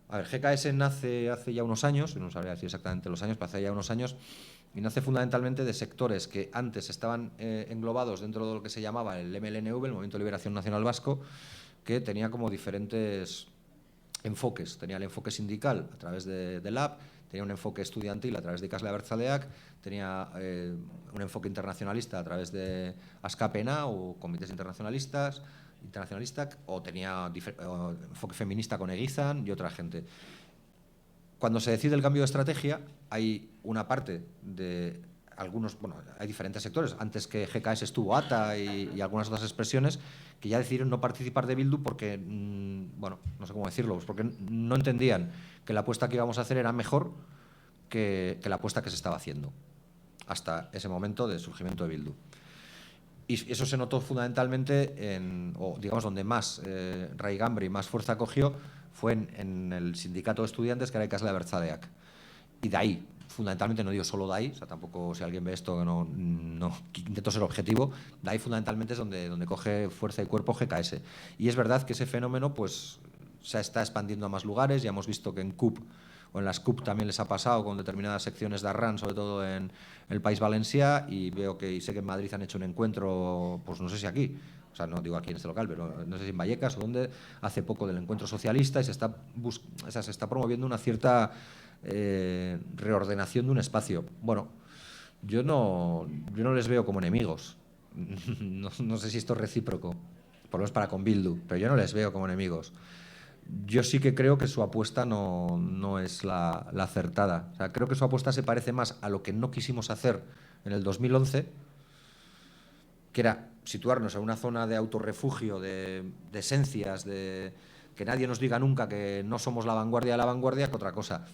A ver, GKS nace hace ya unos años, no sabría decir exactamente los años, pero hace ya unos años, y nace fundamentalmente de sectores que antes estaban englobados dentro de lo que se llamaba el MLNV, el Movimiento de Liberación Nacional Vasco, que tenía como diferentes enfoques. Tenía el enfoque sindical a través de LAB, tenía un enfoque estudiantil a través de Ikasle Abertzaleak, tenía un enfoque internacionalista a través de ASCAPENA o comités internacionalistas, o tenía enfoque feminista con Egizan y otra gente. Cuando se decide el cambio de estrategia, hay una parte de algunos, bueno, hay diferentes sectores. Antes que GKS estuvo ATA y algunas otras expresiones que ya decidieron no participar de Bildu porque, bueno, no sé cómo decirlo, pues porque no entendían que la apuesta que íbamos a hacer era mejor que la apuesta que se estaba haciendo hasta ese momento del surgimiento de Bildu. Y eso se notó fundamentalmente o digamos, donde más raigambre y más fuerza cogió fue en el sindicato de estudiantes, que era Ikasle Abertzaleak. Y de ahí, fundamentalmente, no digo solo de ahí, o sea, tampoco si alguien ve esto, no intento ser objetivo, de ahí fundamentalmente es donde coge fuerza y cuerpo GKS. Y es verdad que ese fenómeno pues se está expandiendo a más lugares, ya hemos visto que en CUP o en las CUP también les ha pasado con determinadas secciones de Arran, sobre todo en el País Valencià, y veo que, y sé que en Madrid han hecho un encuentro, pues no sé si aquí, o sea, no digo aquí en este local, pero no sé si en Vallecas o donde, hace poco del encuentro socialista, y se está promoviendo una cierta reordenación de un espacio. Bueno, yo no les veo como enemigos. No sé si esto es recíproco, por lo menos para con Bildu, pero yo no les veo como enemigos. Yo sí que creo que su apuesta no es la acertada. O sea, creo que su apuesta se parece más a lo que no quisimos hacer en el 2011, que era situarnos en una zona de autorrefugio, de esencias, de que nadie nos diga nunca que no somos la vanguardia de la vanguardia, que otra cosa.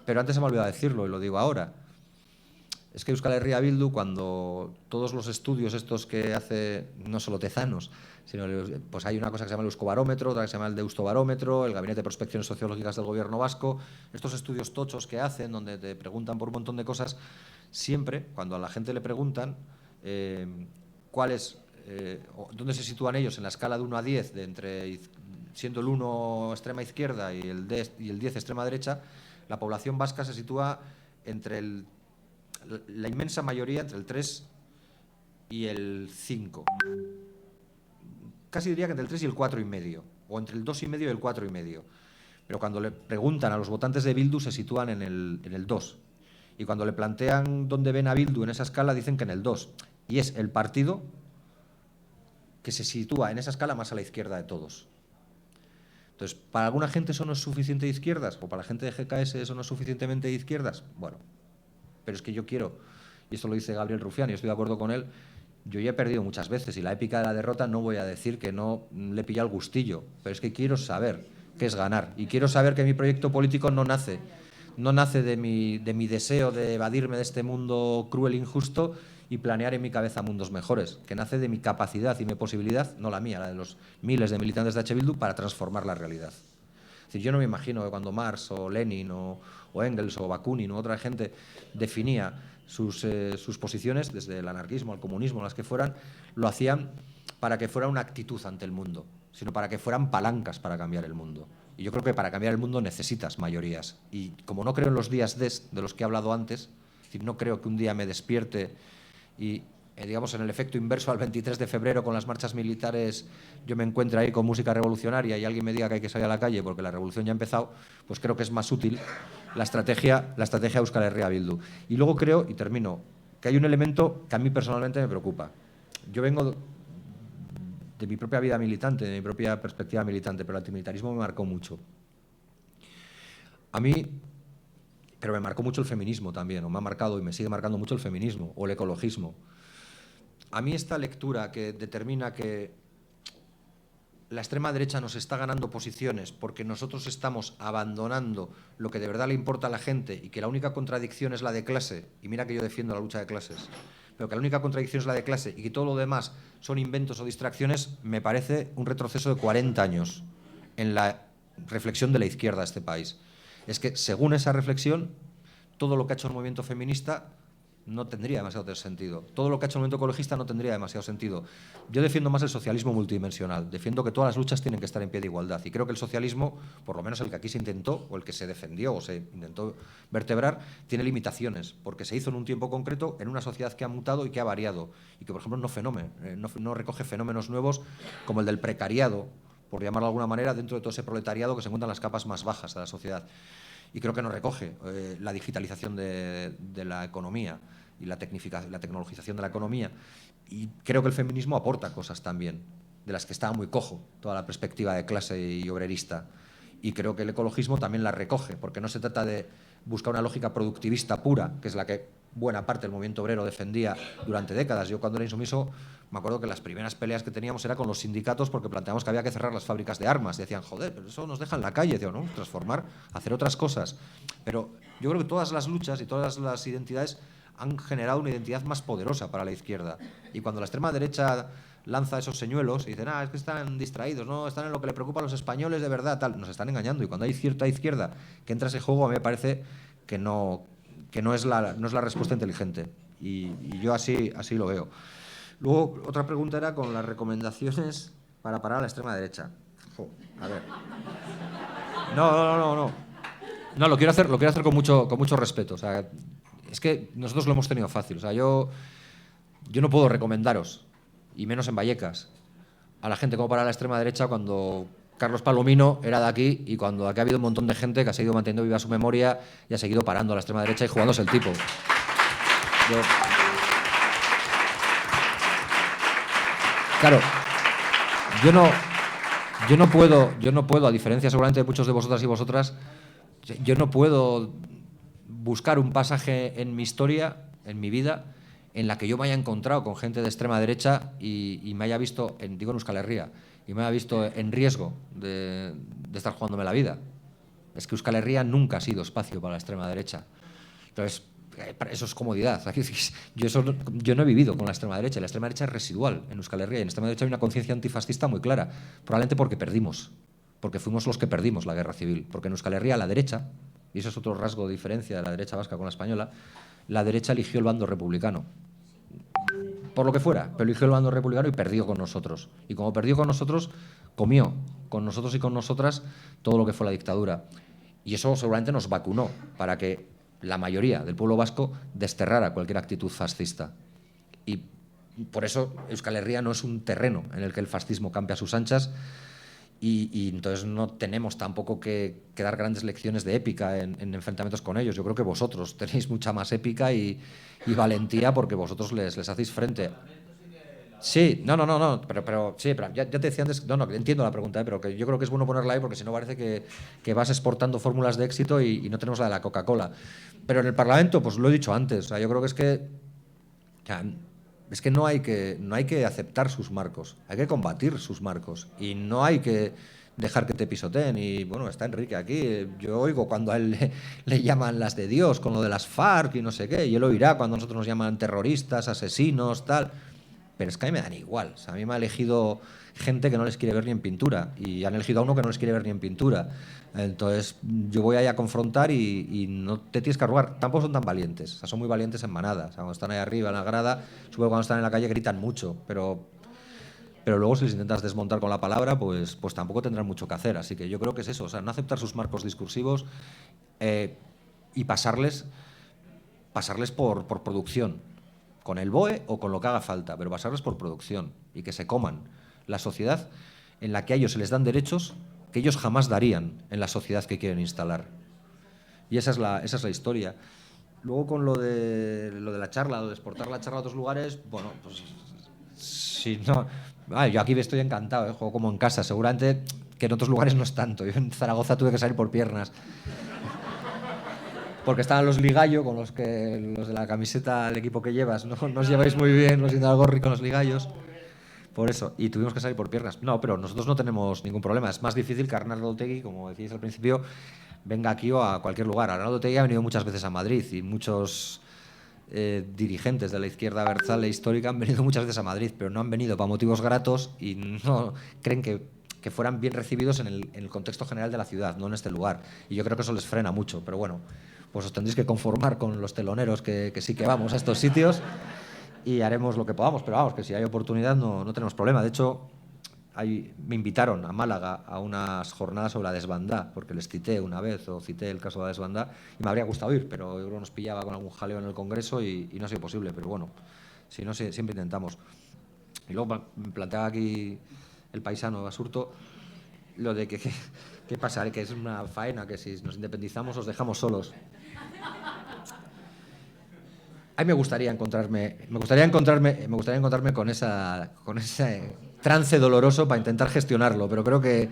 Pero antes se me ha olvidado decirlo y lo digo ahora. Es que Euskal Herria Bildu, cuando todos los estudios estos que hace, no solo Tezanos, sino pues hay una cosa que se llama el Euskobarómetro, otra que se llama el Deustobarómetro, el Gabinete de Prospecciones Sociológicas del Gobierno Vasco, estos estudios tochos que hacen, donde te preguntan por un montón de cosas, siempre, cuando a la gente le preguntan dónde se sitúan ellos en la escala de 1 a 10, siendo el 1 extrema izquierda y el 10 extrema derecha, la población vasca se sitúa entre la inmensa mayoría entre el 3 y el 5. Casi diría que entre el 3 y el 4,5, o entre el 2,5 y el 4,5. Pero cuando le preguntan a los votantes de Bildu se sitúan en el 2. Y cuando le plantean dónde ven a Bildu en esa escala dicen que en el 2. Y es el partido que se sitúa en esa escala más a la izquierda de todos. Entonces, ¿para alguna gente eso no es suficiente de izquierdas? ¿O para la gente de GKS eso no es suficientemente de izquierdas? Bueno, pero es que yo quiero, y esto lo dice Gabriel Rufián y estoy de acuerdo con él, yo ya he perdido muchas veces y la épica de la derrota no voy a decir que no le pilla el gustillo, pero es que quiero saber qué es ganar y quiero saber que mi proyecto político no nace de mi deseo de evadirme de este mundo cruel e injusto y planear en mi cabeza mundos mejores, que nace de mi capacidad y mi posibilidad, no la mía, la de los miles de militantes de H. Bildu, para transformar la realidad. Es decir, yo no me imagino que cuando Marx o Lenin o Engels o Bakunin o otra gente definía sus posiciones, desde el anarquismo al comunismo, las que fueran, lo hacían para que fuera una actitud ante el mundo, sino para que fueran palancas para cambiar el mundo. Y yo creo que para cambiar el mundo necesitas mayorías. Y como no creo en los días de los que he hablado antes, es decir, no creo que un día me despierte y digamos, en el efecto inverso al 23 de febrero con las marchas militares, yo me encuentro ahí con música revolucionaria y alguien me diga que hay que salir a la calle porque la revolución ya ha empezado, pues creo que es más útil la estrategia Euskal Herria Bildu. Y luego creo, y termino, que hay un elemento que a mí personalmente me preocupa. Yo vengo de mi propia vida militante, de mi propia perspectiva militante, pero el antimilitarismo me marcó mucho. A mí, pero me marcó mucho el feminismo también, o me ha marcado y me sigue marcando mucho el feminismo o el ecologismo. A mí esta lectura que determina que la extrema derecha nos está ganando posiciones porque nosotros estamos abandonando lo que de verdad le importa a la gente y que la única contradicción es la de clase, y mira que yo defiendo la lucha de clases, pero que la única contradicción es la de clase y que todo lo demás son inventos o distracciones, me parece un retroceso de 40 años en la reflexión de la izquierda de este país. Es que, según esa reflexión, todo lo que ha hecho el movimiento feminista no tendría demasiado sentido. Todo lo que ha hecho el movimiento ecologista no tendría demasiado sentido. Yo defiendo más el socialismo multidimensional. Defiendo que todas las luchas tienen que estar en pie de igualdad. Y creo que el socialismo, por lo menos el que aquí se intentó, o el que se defendió, o se intentó vertebrar, tiene limitaciones, porque se hizo en un tiempo concreto, en una sociedad que ha mutado y que ha variado. Y que, por ejemplo, no recoge fenómenos nuevos como el del precariado, por llamarlo de alguna manera, dentro de todo ese proletariado que se encuentra en las capas más bajas de la sociedad. Y creo que no recoge la digitalización de la economía y la tecnologización de la economía. Y creo que el feminismo aporta cosas también, de las que estaba muy cojo, toda la perspectiva de clase y obrerista. Y creo que el ecologismo también la recoge, porque no se trata de buscar una lógica productivista pura, que es la que buena parte del movimiento obrero defendía durante décadas. Yo, cuando era insumiso, me acuerdo que las primeras peleas que teníamos era con los sindicatos porque planteamos que había que cerrar las fábricas de armas. Decían, joder, pero eso nos deja en la calle. Digo, no, transformar, hacer otras cosas. Pero yo creo que todas las luchas y todas las identidades han generado una identidad más poderosa para la izquierda. Y cuando la extrema derecha lanza esos señuelos y dicen, es que están distraídos, no están en lo que le preocupa a los españoles de verdad, tal, nos están engañando. Y cuando hay cierta izquierda que entra a ese juego, a mí me parece que no es la respuesta inteligente. Y yo así lo veo. Luego, otra pregunta era con las recomendaciones para parar a la extrema derecha. A ver. No. No, lo quiero hacer con mucho respeto. O sea, es que nosotros lo hemos tenido fácil. O sea, yo no puedo recomendaros, y menos en Vallecas, a la gente como para la extrema derecha cuando Carlos Palomino era de aquí y cuando aquí ha habido un montón de gente que ha seguido manteniendo viva su memoria y ha seguido parando a la extrema derecha y jugándose el tipo. Claro, yo no puedo, a diferencia seguramente de muchos de vosotras y vosotras, yo no puedo buscar un pasaje en mi historia, en mi vida, en la que yo me haya encontrado con gente de extrema derecha y me haya visto, digo en Euskal Herria, y me haya visto en riesgo de estar jugándome la vida. Es que Euskal Herria nunca ha sido espacio para la extrema derecha. Entonces, eso es comodidad. Yo no he vivido con la extrema derecha. La extrema derecha es residual en Euskal Herria. Y en la extrema derecha hay una conciencia antifascista muy clara. Probablemente porque perdimos. Porque fuimos los que perdimos la guerra civil. Porque en Euskal Herria la derecha, y eso es otro rasgo de diferencia de la derecha vasca con la española, la derecha eligió el bando republicano. Por lo que fuera, pero eligió el bando republicano y perdió con nosotros. Y como perdió con nosotros, comió con nosotros y con nosotras todo lo que fue la dictadura. Y eso seguramente nos vacunó para que la mayoría del pueblo vasco desterrara cualquier actitud fascista. Y por eso Euskal Herria no es un terreno en el que el fascismo campe a sus anchas y entonces no tenemos tampoco que dar grandes lecciones de épica en enfrentamientos con ellos. Yo creo que vosotros tenéis mucha más épica y valentía porque vosotros les hacéis frente. Sí, no, pero ya te decía antes, no, entiendo la pregunta, pero que yo creo que es bueno ponerla ahí porque si no parece que vas exportando fórmulas de éxito y no tenemos la de la Coca-Cola. Pero en el Parlamento, pues lo he dicho antes, o sea, yo creo que es que no hay que aceptar sus marcos, hay que combatir sus marcos y no hay que dejar que te pisoteen. Y bueno, está Enrique aquí, yo oigo cuando a él le llaman las de Dios con lo de las FARC y no sé qué, y él oirá cuando a nosotros nos llaman terroristas, asesinos, tal. Pero es que a mí me dan igual. O sea, a mí me ha elegido gente que no les quiere ver ni en pintura y han elegido a uno que no les quiere ver ni en pintura. Entonces yo voy ahí a confrontar y no te tienes que arrugar. Tampoco son tan valientes. O sea, son muy valientes en manada. O sea, cuando están ahí arriba en la grada, supongo que cuando están en la calle gritan mucho, pero luego si les intentas desmontar con la palabra, pues tampoco tendrán mucho que hacer. Así que yo creo que es eso. O sea, no aceptar sus marcos discursivos y pasarles por producción. Con el BOE o con lo que haga falta, pero basarles por producción y que se coman la sociedad en la que a ellos se les dan derechos que ellos jamás darían en la sociedad que quieren instalar. Y esa es la historia. Luego con lo de la charla, lo de exportar la charla a otros lugares, bueno, pues si no... yo aquí estoy encantado, juego como en casa, seguramente que en otros lugares no es tanto. Yo en Zaragoza tuve que salir por piernas. Porque estaban los ligallo, con los de la camiseta, el equipo que llevas, no os lleváis muy bien, los Indalgorri con los ligallos. Por eso, y tuvimos que salir por piernas. No, pero nosotros no tenemos ningún problema. Es más difícil que Arnaldo Otegi, como decíais al principio, venga aquí o a cualquier lugar. Arnaldo Otegi ha venido muchas veces a Madrid y muchos dirigentes de la izquierda abertzale histórica han venido muchas veces a Madrid, pero no han venido para motivos gratos y no creen que fueran bien recibidos en el contexto general de la ciudad, no en este lugar. Y yo creo que eso les frena mucho, pero bueno, pues os tendréis que conformar con los teloneros que sí que vamos a estos sitios y haremos lo que podamos, pero vamos, que si hay oportunidad no tenemos problema. De hecho, me invitaron a Málaga a unas jornadas sobre la desbandá, porque les cité una vez, o cité el caso de la desbandá, y me habría gustado ir, pero yo creo que nos pillaba con algún jaleo en el Congreso y no ha sido posible, pero bueno, si no, siempre intentamos. Y luego me planteaba aquí el paisano Basurto lo de qué pasa, que es una faena, que si nos independizamos os dejamos solos. A mí me gustaría encontrarme con ese trance doloroso para intentar gestionarlo, pero creo que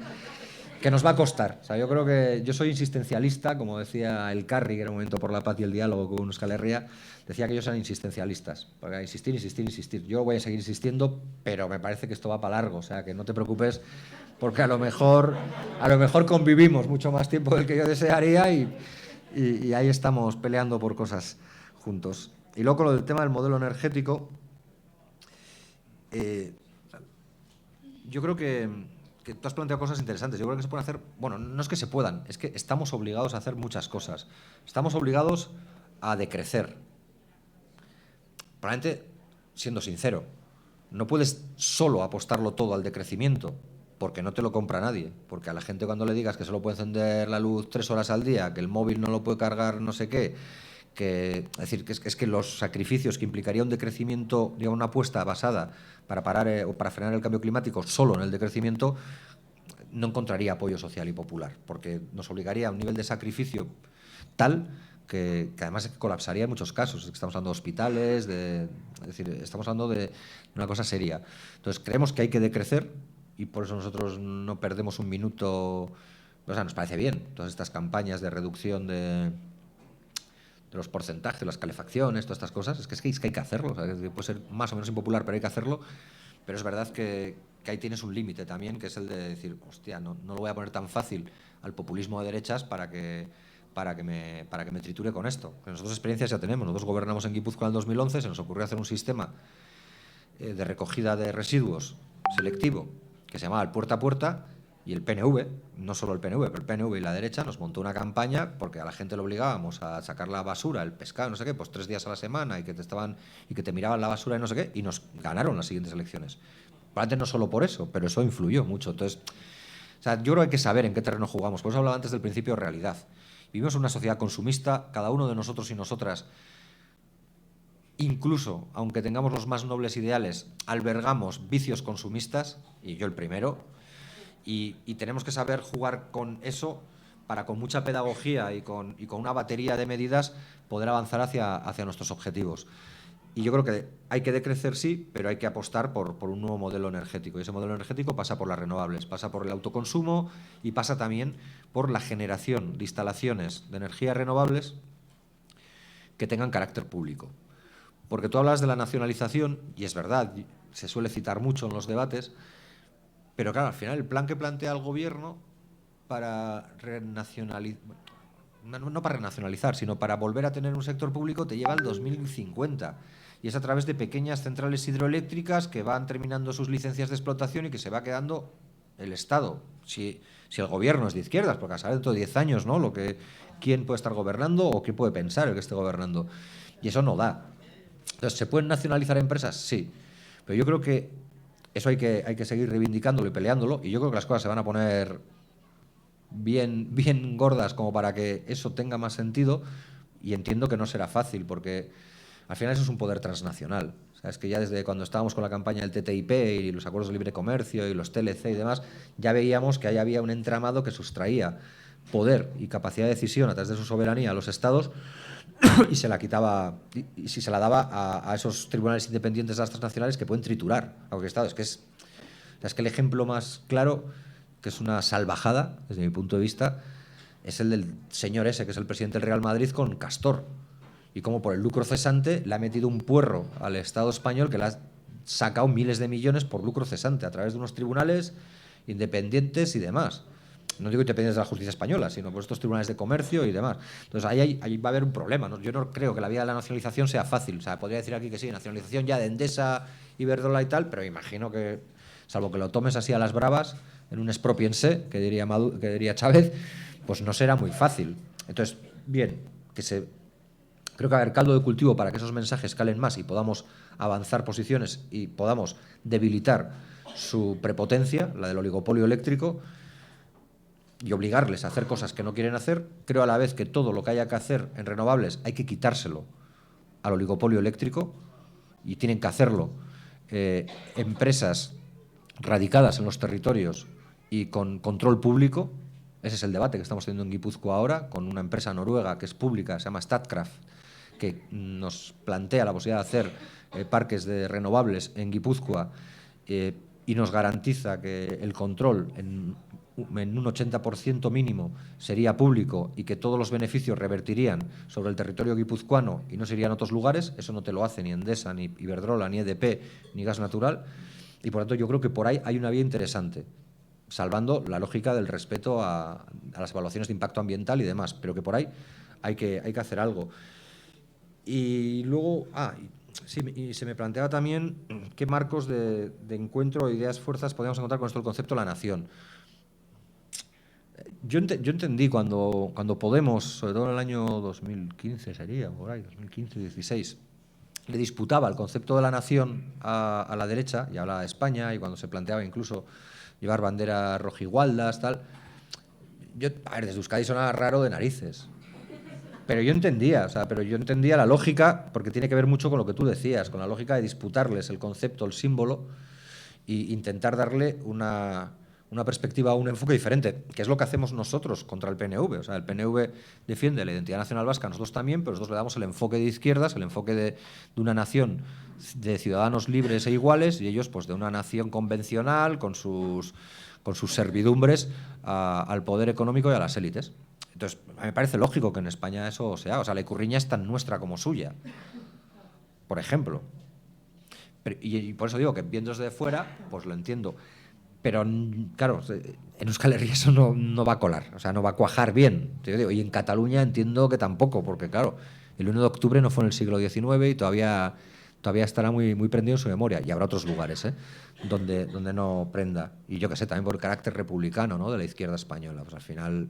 nos va a costar. O sea, yo creo que yo soy insistencialista, como decía el Carri, que era un momento por la paz y el diálogo con Euskal Herria, decía que ellos eran insistencialistas, porque insistir. Yo voy a seguir insistiendo, pero me parece que esto va para largo, o sea, que no te preocupes, porque a lo mejor convivimos mucho más tiempo del que yo desearía y ahí estamos peleando por cosas juntos. Y luego con lo del tema del modelo energético, yo creo que tú has planteado cosas interesantes. Yo creo que se pueden hacer, bueno, no es que se puedan, es que estamos obligados a hacer muchas cosas. Estamos obligados a decrecer. Probablemente, siendo sincero, no puedes solo apostarlo todo al decrecimiento, porque no te lo compra nadie, porque a la gente cuando le digas que solo puede encender la luz 3 horas al día, que el móvil no lo puede cargar no sé qué, es decir, es que los sacrificios que implicaría un decrecimiento, digamos, una apuesta basada para parar o para frenar el cambio climático solo en el decrecimiento, no encontraría apoyo social y popular, porque nos obligaría a un nivel de sacrificio tal que además colapsaría en muchos casos. Estamos hablando de hospitales, es decir, estamos hablando de una cosa seria. Entonces, creemos que hay que decrecer y por eso nosotros no perdemos un minuto. O sea, nos parece bien todas estas campañas de reducción de los porcentajes, las calefacciones, todas estas cosas. Es que hay que hacerlo. O sea, puede ser más o menos impopular, pero hay que hacerlo. Pero es verdad que ahí tienes un límite también, que es el de decir, hostia, no lo voy a poner tan fácil al populismo de derechas para que me triture con esto. Que nosotros experiencias ya tenemos. Nosotros gobernamos en Guipúzcoa en el 2011, se nos ocurrió hacer un sistema de recogida de residuos selectivo que se llamaba el puerta a puerta, y el PNV, no solo el PNV, pero el PNV y la derecha nos montó una campaña porque a la gente le obligábamos a sacar la basura, el pescado, no sé qué, pues 3 días a la semana y que te miraban la basura y no sé qué, y nos ganaron las siguientes elecciones. Probablemente no solo por eso, pero eso influyó mucho. Entonces, o sea, yo creo que hay que saber en qué terreno jugamos. Por eso hablaba antes del principio de realidad. Vivimos en una sociedad consumista, cada uno de nosotros y nosotras, incluso aunque tengamos los más nobles ideales, albergamos vicios consumistas, y yo el primero, y tenemos que saber jugar con eso para, con mucha pedagogía y con una batería de medidas, poder avanzar hacia nuestros objetivos. Y yo creo que hay que decrecer, sí, pero hay que apostar por un nuevo modelo energético. Y ese modelo energético pasa por las renovables, pasa por el autoconsumo y pasa también por la generación de instalaciones de energías renovables que tengan carácter público. Porque tú hablas de la nacionalización, y es verdad, se suele citar mucho en los debates, pero claro, al final el plan que plantea el gobierno para renacionalizar, no para renacionalizar, sino para volver a tener un sector público, te lleva al 2050. Y es a través de pequeñas centrales hidroeléctricas que van terminando sus licencias de explotación y que se va quedando el Estado. Si el gobierno es de izquierdas, porque a saber dentro de 10 años, ¿no?, quién puede estar gobernando o quién puede pensar el que esté gobernando. Y eso no da. Entonces, ¿se pueden nacionalizar empresas? Sí. Pero yo creo que eso hay que seguir reivindicándolo y peleándolo, y yo creo que las cosas se van a poner bien gordas como para que eso tenga más sentido, y entiendo que no será fácil, porque al final eso es un poder transnacional. O sea, es que ya desde cuando estábamos con la campaña del TTIP y los acuerdos de libre comercio y los TLC y demás, ya veíamos que ahí había un entramado que sustraía poder y capacidad de decisión a través de su soberanía a los estados y se la quitaba, y si se la daba a esos tribunales independientes de las transnacionales que pueden triturar a cualquier estado. Es que el ejemplo más claro, que es una salvajada desde mi punto de vista, es el del señor ese, que es el presidente del Real Madrid, con Castor, y cómo por el lucro cesante le ha metido un puerro al Estado español, que le ha sacado miles de millones por lucro cesante a través de unos tribunales independientes y demás. No digo independientes de la justicia española, sino por estos tribunales de comercio y demás. Entonces ahí va a haber un problema, ¿no? Yo no creo que la vía de la nacionalización sea fácil. O sea, podría decir aquí que sí, nacionalización ya de Endesa, Iberdrola y tal, pero imagino que, salvo que lo tomes así a las bravas, en un expropiense, que diría Chávez, pues no será muy fácil. Entonces, bien, creo que va a haber caldo de cultivo para que esos mensajes calen más y podamos avanzar posiciones y podamos debilitar su prepotencia, la del oligopolio eléctrico, y obligarles a hacer cosas que no quieren hacer. Creo a la vez que todo lo que haya que hacer en renovables hay que quitárselo al oligopolio eléctrico, y tienen que hacerlo empresas radicadas en los territorios y con control público. Ese es el debate que estamos teniendo en Guipúzcoa ahora, con una empresa noruega que es pública, se llama Statkraft, que nos plantea la posibilidad de hacer parques de renovables en Guipúzcoa, y nos garantiza que el control en un 80% mínimo sería público y que todos los beneficios revertirían sobre el territorio guipuzcoano y no se irían a otros lugares. Eso no te lo hace ni Endesa, ni Iberdrola, ni EDP, ni Gas Natural. Y por lo tanto yo creo que por ahí hay una vía interesante, salvando la lógica del respeto a las evaluaciones de impacto ambiental y demás, pero que por ahí hay que hacer algo. Y luego, sí, y se me planteaba también qué marcos de encuentro, ideas, fuerzas podríamos encontrar con esto del concepto de la nación. Yo entendí cuando Podemos, sobre todo en el año 2015 sería, por ahí, 2015-16, le disputaba el concepto de la nación a la derecha, y hablaba de España, y cuando se planteaba incluso llevar banderas rojigualdas, tal. Yo, a ver, desde Euskadi sonaba raro de narices. Pero yo entendía, la lógica, porque tiene que ver mucho con lo que tú decías, con la lógica de disputarles el concepto, el símbolo, e intentar darle una perspectiva, un enfoque diferente, que es lo que hacemos nosotros contra el PNV. O sea, el PNV defiende la identidad nacional vasca, nosotros también, pero nosotros le damos el enfoque de izquierdas, el enfoque de una nación de ciudadanos libres e iguales, y ellos pues de una nación convencional, con sus servidumbres al poder económico y a las élites. Entonces, a mí me parece lógico que en España eso sea. O sea, la Ikurriña es tan nuestra como suya, por ejemplo. Y por eso digo que viendo desde fuera, pues lo entiendo. Pero, claro, en Euskal Herria eso no va a colar, o sea, no va a cuajar bien. Y en Cataluña entiendo que tampoco, porque, claro, el 1 de octubre no fue en el siglo XIX y todavía estará muy, muy prendido en su memoria. Y habrá otros lugares donde no prenda. Y yo qué sé, también por el carácter republicano, ¿no?, de la izquierda española. Pues al final,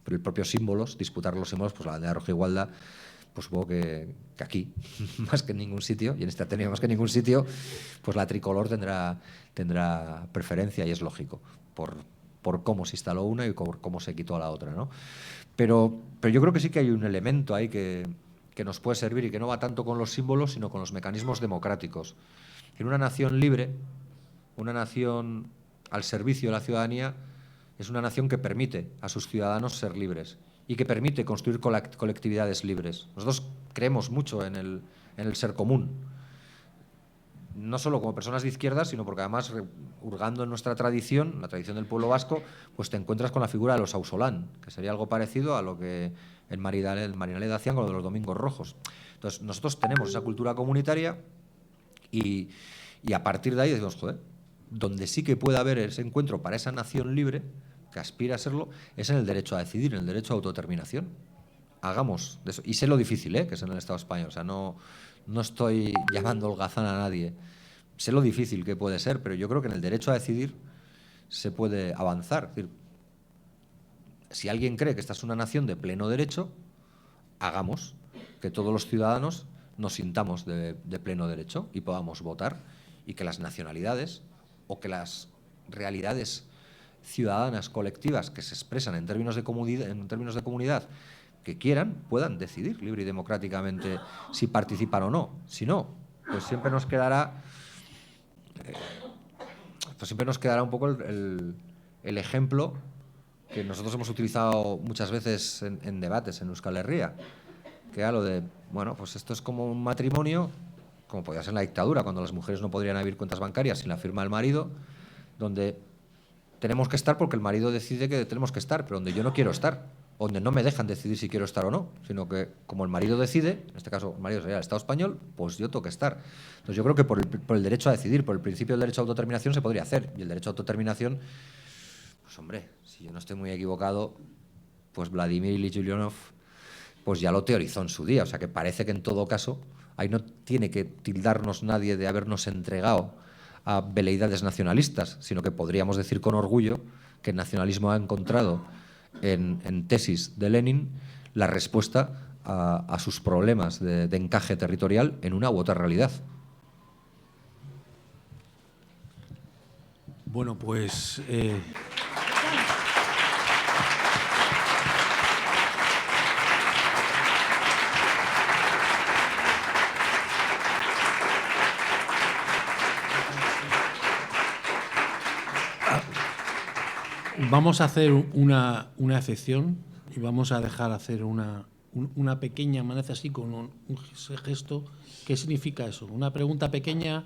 por el propio símbolos, disputar los símbolos, pues la bandera rojigualda, pues supongo que aquí, más que en ningún sitio, y en este Ateneo más que en ningún sitio, pues la tricolor tendrá preferencia, y es lógico, por cómo se instaló una y cómo se quitó a la otra, ¿no? Pero yo creo que sí que hay un elemento ahí que nos puede servir y que no va tanto con los símbolos, sino con los mecanismos democráticos. En una nación libre, una nación al servicio de la ciudadanía, es una nación que permite a sus ciudadanos ser libres y que permite construir colectividades libres. Nosotros creemos mucho en el ser común, no solo como personas de izquierda, sino porque además, hurgando en nuestra tradición, la tradición del pueblo vasco, pues te encuentras con la figura de los Ausolán, que sería algo parecido a lo que en Marinaleda hacían con lo de los Domingos Rojos. Entonces, nosotros tenemos esa cultura comunitaria y a partir de ahí decimos, joder, donde sí que puede haber ese encuentro para esa nación libre, que aspira a serlo, es en el derecho a decidir, en el derecho a autodeterminación. Hagamos de eso. Y sé lo difícil, que es en el Estado español. O sea, no estoy llamando holgazán a nadie. Sé lo difícil que puede ser, pero yo creo que en el derecho a decidir se puede avanzar. Es decir, si alguien cree que esta es una nación de pleno derecho, hagamos que todos los ciudadanos nos sintamos de pleno derecho y podamos votar, y que las nacionalidades o que las realidades ciudadanas colectivas que se expresan en términos de comunidad que quieran, puedan decidir libre y democráticamente si participan o no. Si no, pues siempre nos quedará un poco el ejemplo que nosotros hemos utilizado muchas veces en debates en Euskal Herria, que era lo de, bueno, pues esto es como un matrimonio, como podía ser en la dictadura, cuando las mujeres no podrían abrir cuentas bancarias sin la firma del marido, donde tenemos que estar porque el marido decide que tenemos que estar, pero donde yo no quiero estar, donde no me dejan decidir si quiero estar o no, sino que como el marido decide, en este caso el marido sería el Estado español, pues yo tengo que estar. Entonces yo creo que por el derecho a decidir, por el principio del derecho a autodeterminación se podría hacer, y el derecho a autodeterminación, pues hombre, si yo no estoy muy equivocado, pues Vladimir Ilich Ulyanov pues ya lo teorizó en su día, o sea que parece que en todo caso ahí no tiene que tildarnos nadie de habernos entregado a veleidades nacionalistas, sino que podríamos decir con orgullo que el nacionalismo ha encontrado en tesis de Lenin la respuesta a sus problemas de encaje territorial en una u otra realidad. Bueno, pues vamos a hacer una excepción y vamos a dejar hacer una pequeña manera así con un gesto. ¿Qué significa eso? Una pregunta pequeña,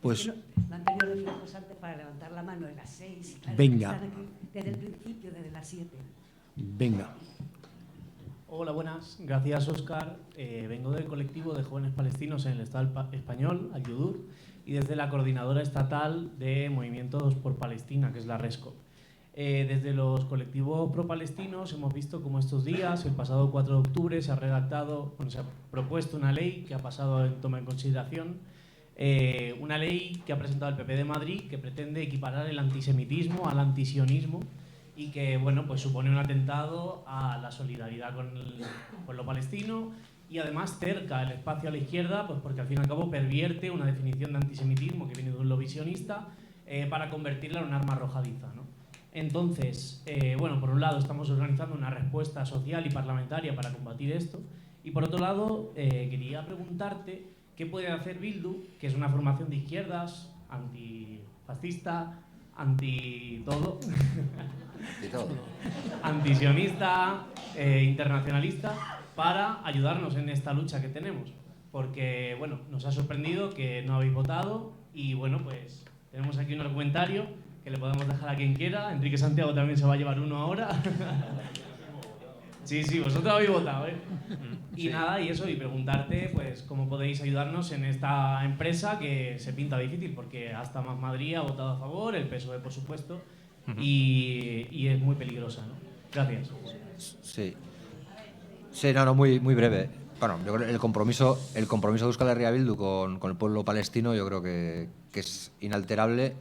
pues... Lo anterior reflejos antes para levantar la mano de las 6. Venga. Están aquí desde el principio, desde las 7. Venga. Hola, buenas. Gracias, Óscar. Vengo del colectivo de jóvenes palestinos en el Estado español, Al-Yudur, y desde la Coordinadora Estatal de Movimientos por Palestina, que es la RESCO. Desde los colectivos pro-palestinos hemos visto cómo estos días, el pasado 4 de octubre, se ha propuesto una ley que ha pasado en toma en consideración, una ley que ha presentado el PP de Madrid que pretende equiparar el antisemitismo al antisionismo y que, bueno, pues supone un atentado a la solidaridad con lo palestino y además cerca el espacio a la izquierda, pues porque al fin y al cabo pervierte una definición de antisemitismo que viene de un lobby sionista para convertirla en un arma arrojadiza, ¿no? Entonces, bueno, por un lado estamos organizando una respuesta social y parlamentaria para combatir esto, y por otro lado quería preguntarte qué puede hacer Bildu, que es una formación de izquierdas, antifascista, anti-todo, antisionista, internacionalista, para ayudarnos en esta lucha que tenemos. Porque, bueno, nos ha sorprendido que no habéis votado y, bueno, pues tenemos aquí un argumentario que le podemos dejar a quien quiera. Enrique Santiago también se va a llevar uno ahora. Sí, vosotros habéis votado, ¿eh? Y nada, y eso, y preguntarte, pues, cómo podéis ayudarnos en esta empresa que se pinta difícil, porque hasta Más Madrid ha votado a favor, el PSOE, por supuesto, y es muy peligrosa, ¿no? Gracias. Sí, no, muy breve. Bueno, yo creo que el compromiso de Euskal Herria Bildu con el pueblo palestino, yo creo que es inalterable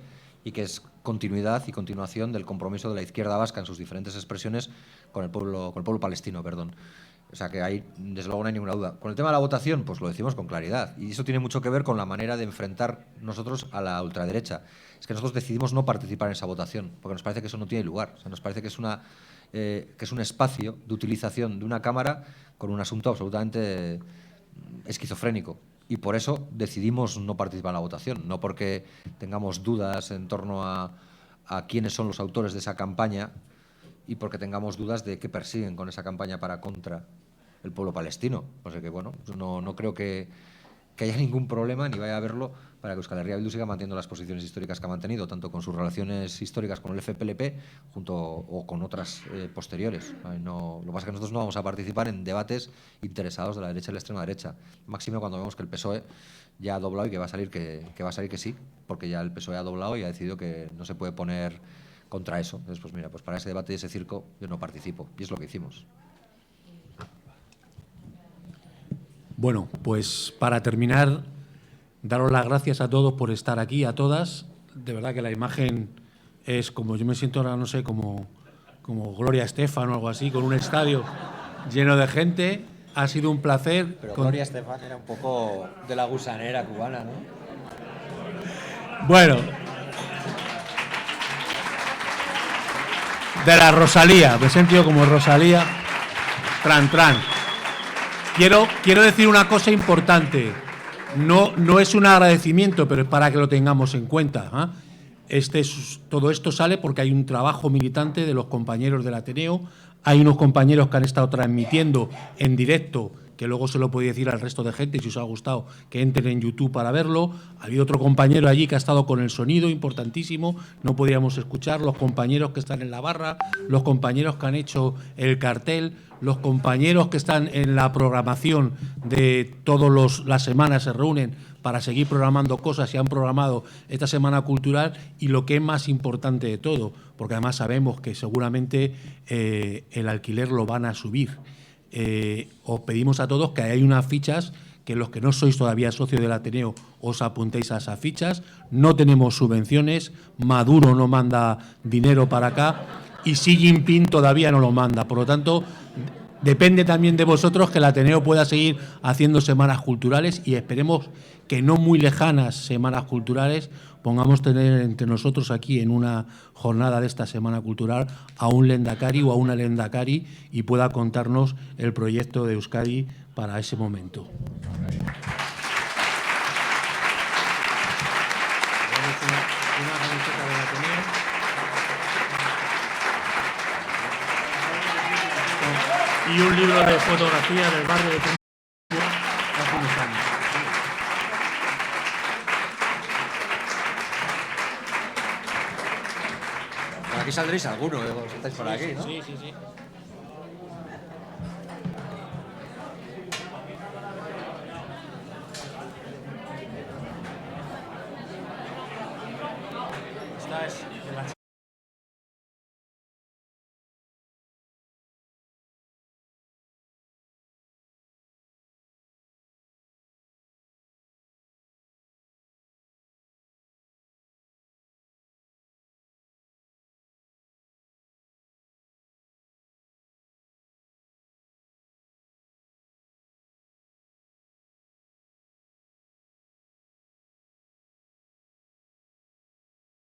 y que es continuidad y continuación del compromiso de la izquierda vasca en sus diferentes expresiones con el pueblo palestino, perdón. O sea que ahí, desde luego, no hay ninguna duda. Con el tema de la votación, pues lo decimos con claridad. Y eso tiene mucho que ver con la manera de enfrentar nosotros a la ultraderecha. Es que nosotros decidimos no participar en esa votación, porque nos parece que eso no tiene lugar. O sea, nos parece que es un espacio de utilización de una Cámara con un asunto absolutamente esquizofrénico. Y por eso decidimos no participar en la votación, no porque tengamos dudas en torno a quiénes son los autores de esa campaña y porque tengamos dudas de qué persiguen con esa campaña contra el pueblo palestino. O sea que, bueno, no creo que haya ningún problema, ni vaya a haberlo, para que Euskal Herria Bildu siga manteniendo las posiciones históricas que ha mantenido, tanto con sus relaciones históricas con el FPLP o con otras posteriores. Lo que pasa es que nosotros no vamos a participar en debates interesados de la derecha y la extrema derecha, máximo cuando vemos que el PSOE ya ha doblado y que va a salir que sí, porque ya el PSOE ha doblado y ha decidido que no se puede poner contra eso. Entonces, pues mira, pues para ese debate y ese circo yo no participo, y es lo que hicimos. Bueno, pues para terminar, daros las gracias a todos por estar aquí, a todas. De verdad que la imagen es como, yo me siento ahora, no sé, como Gloria Estefan o algo así, con un estadio lleno de gente. Ha sido un placer. Pero Gloria Estefan era un poco de la gusanera cubana, ¿no? Bueno. De la Rosalía, me he sentido como Rosalía. Tran. Quiero decir una cosa importante. No es un agradecimiento, pero es para que lo tengamos en cuenta. Todo esto sale porque hay un trabajo militante de los compañeros del Ateneo. Hay unos compañeros que han estado transmitiendo en directo, que luego se lo podéis decir al resto de gente, si os ha gustado, que entren en YouTube para verlo. Ha habido otro compañero allí que ha estado con el sonido, importantísimo, no podíamos escuchar, los compañeros que están en la barra, los compañeros que han hecho el cartel, los compañeros que están en la programación de todas las semanas, se reúnen para seguir programando cosas y han programado esta Semana Cultural, y lo que es más importante de todo, porque además sabemos que seguramente el alquiler lo van a subir. Os pedimos a todos que hay unas fichas, que los que no sois todavía socios del Ateneo os apuntéis a esas fichas. No tenemos subvenciones, Maduro no manda dinero para acá y Xi Jinping todavía no lo manda. Por lo tanto, depende también de vosotros que el Ateneo pueda seguir haciendo semanas culturales, y esperemos que no muy lejanas semanas culturales pongamos tener entre nosotros aquí en una jornada de esta Semana Cultural a un lehendakari o a una lehendakari y pueda contarnos el proyecto de Euskadi para ese momento. Y un libro de fotografía del barrio de hace unos años. Aquí saldréis alguno, estáis por aquí, ¿no? Sí.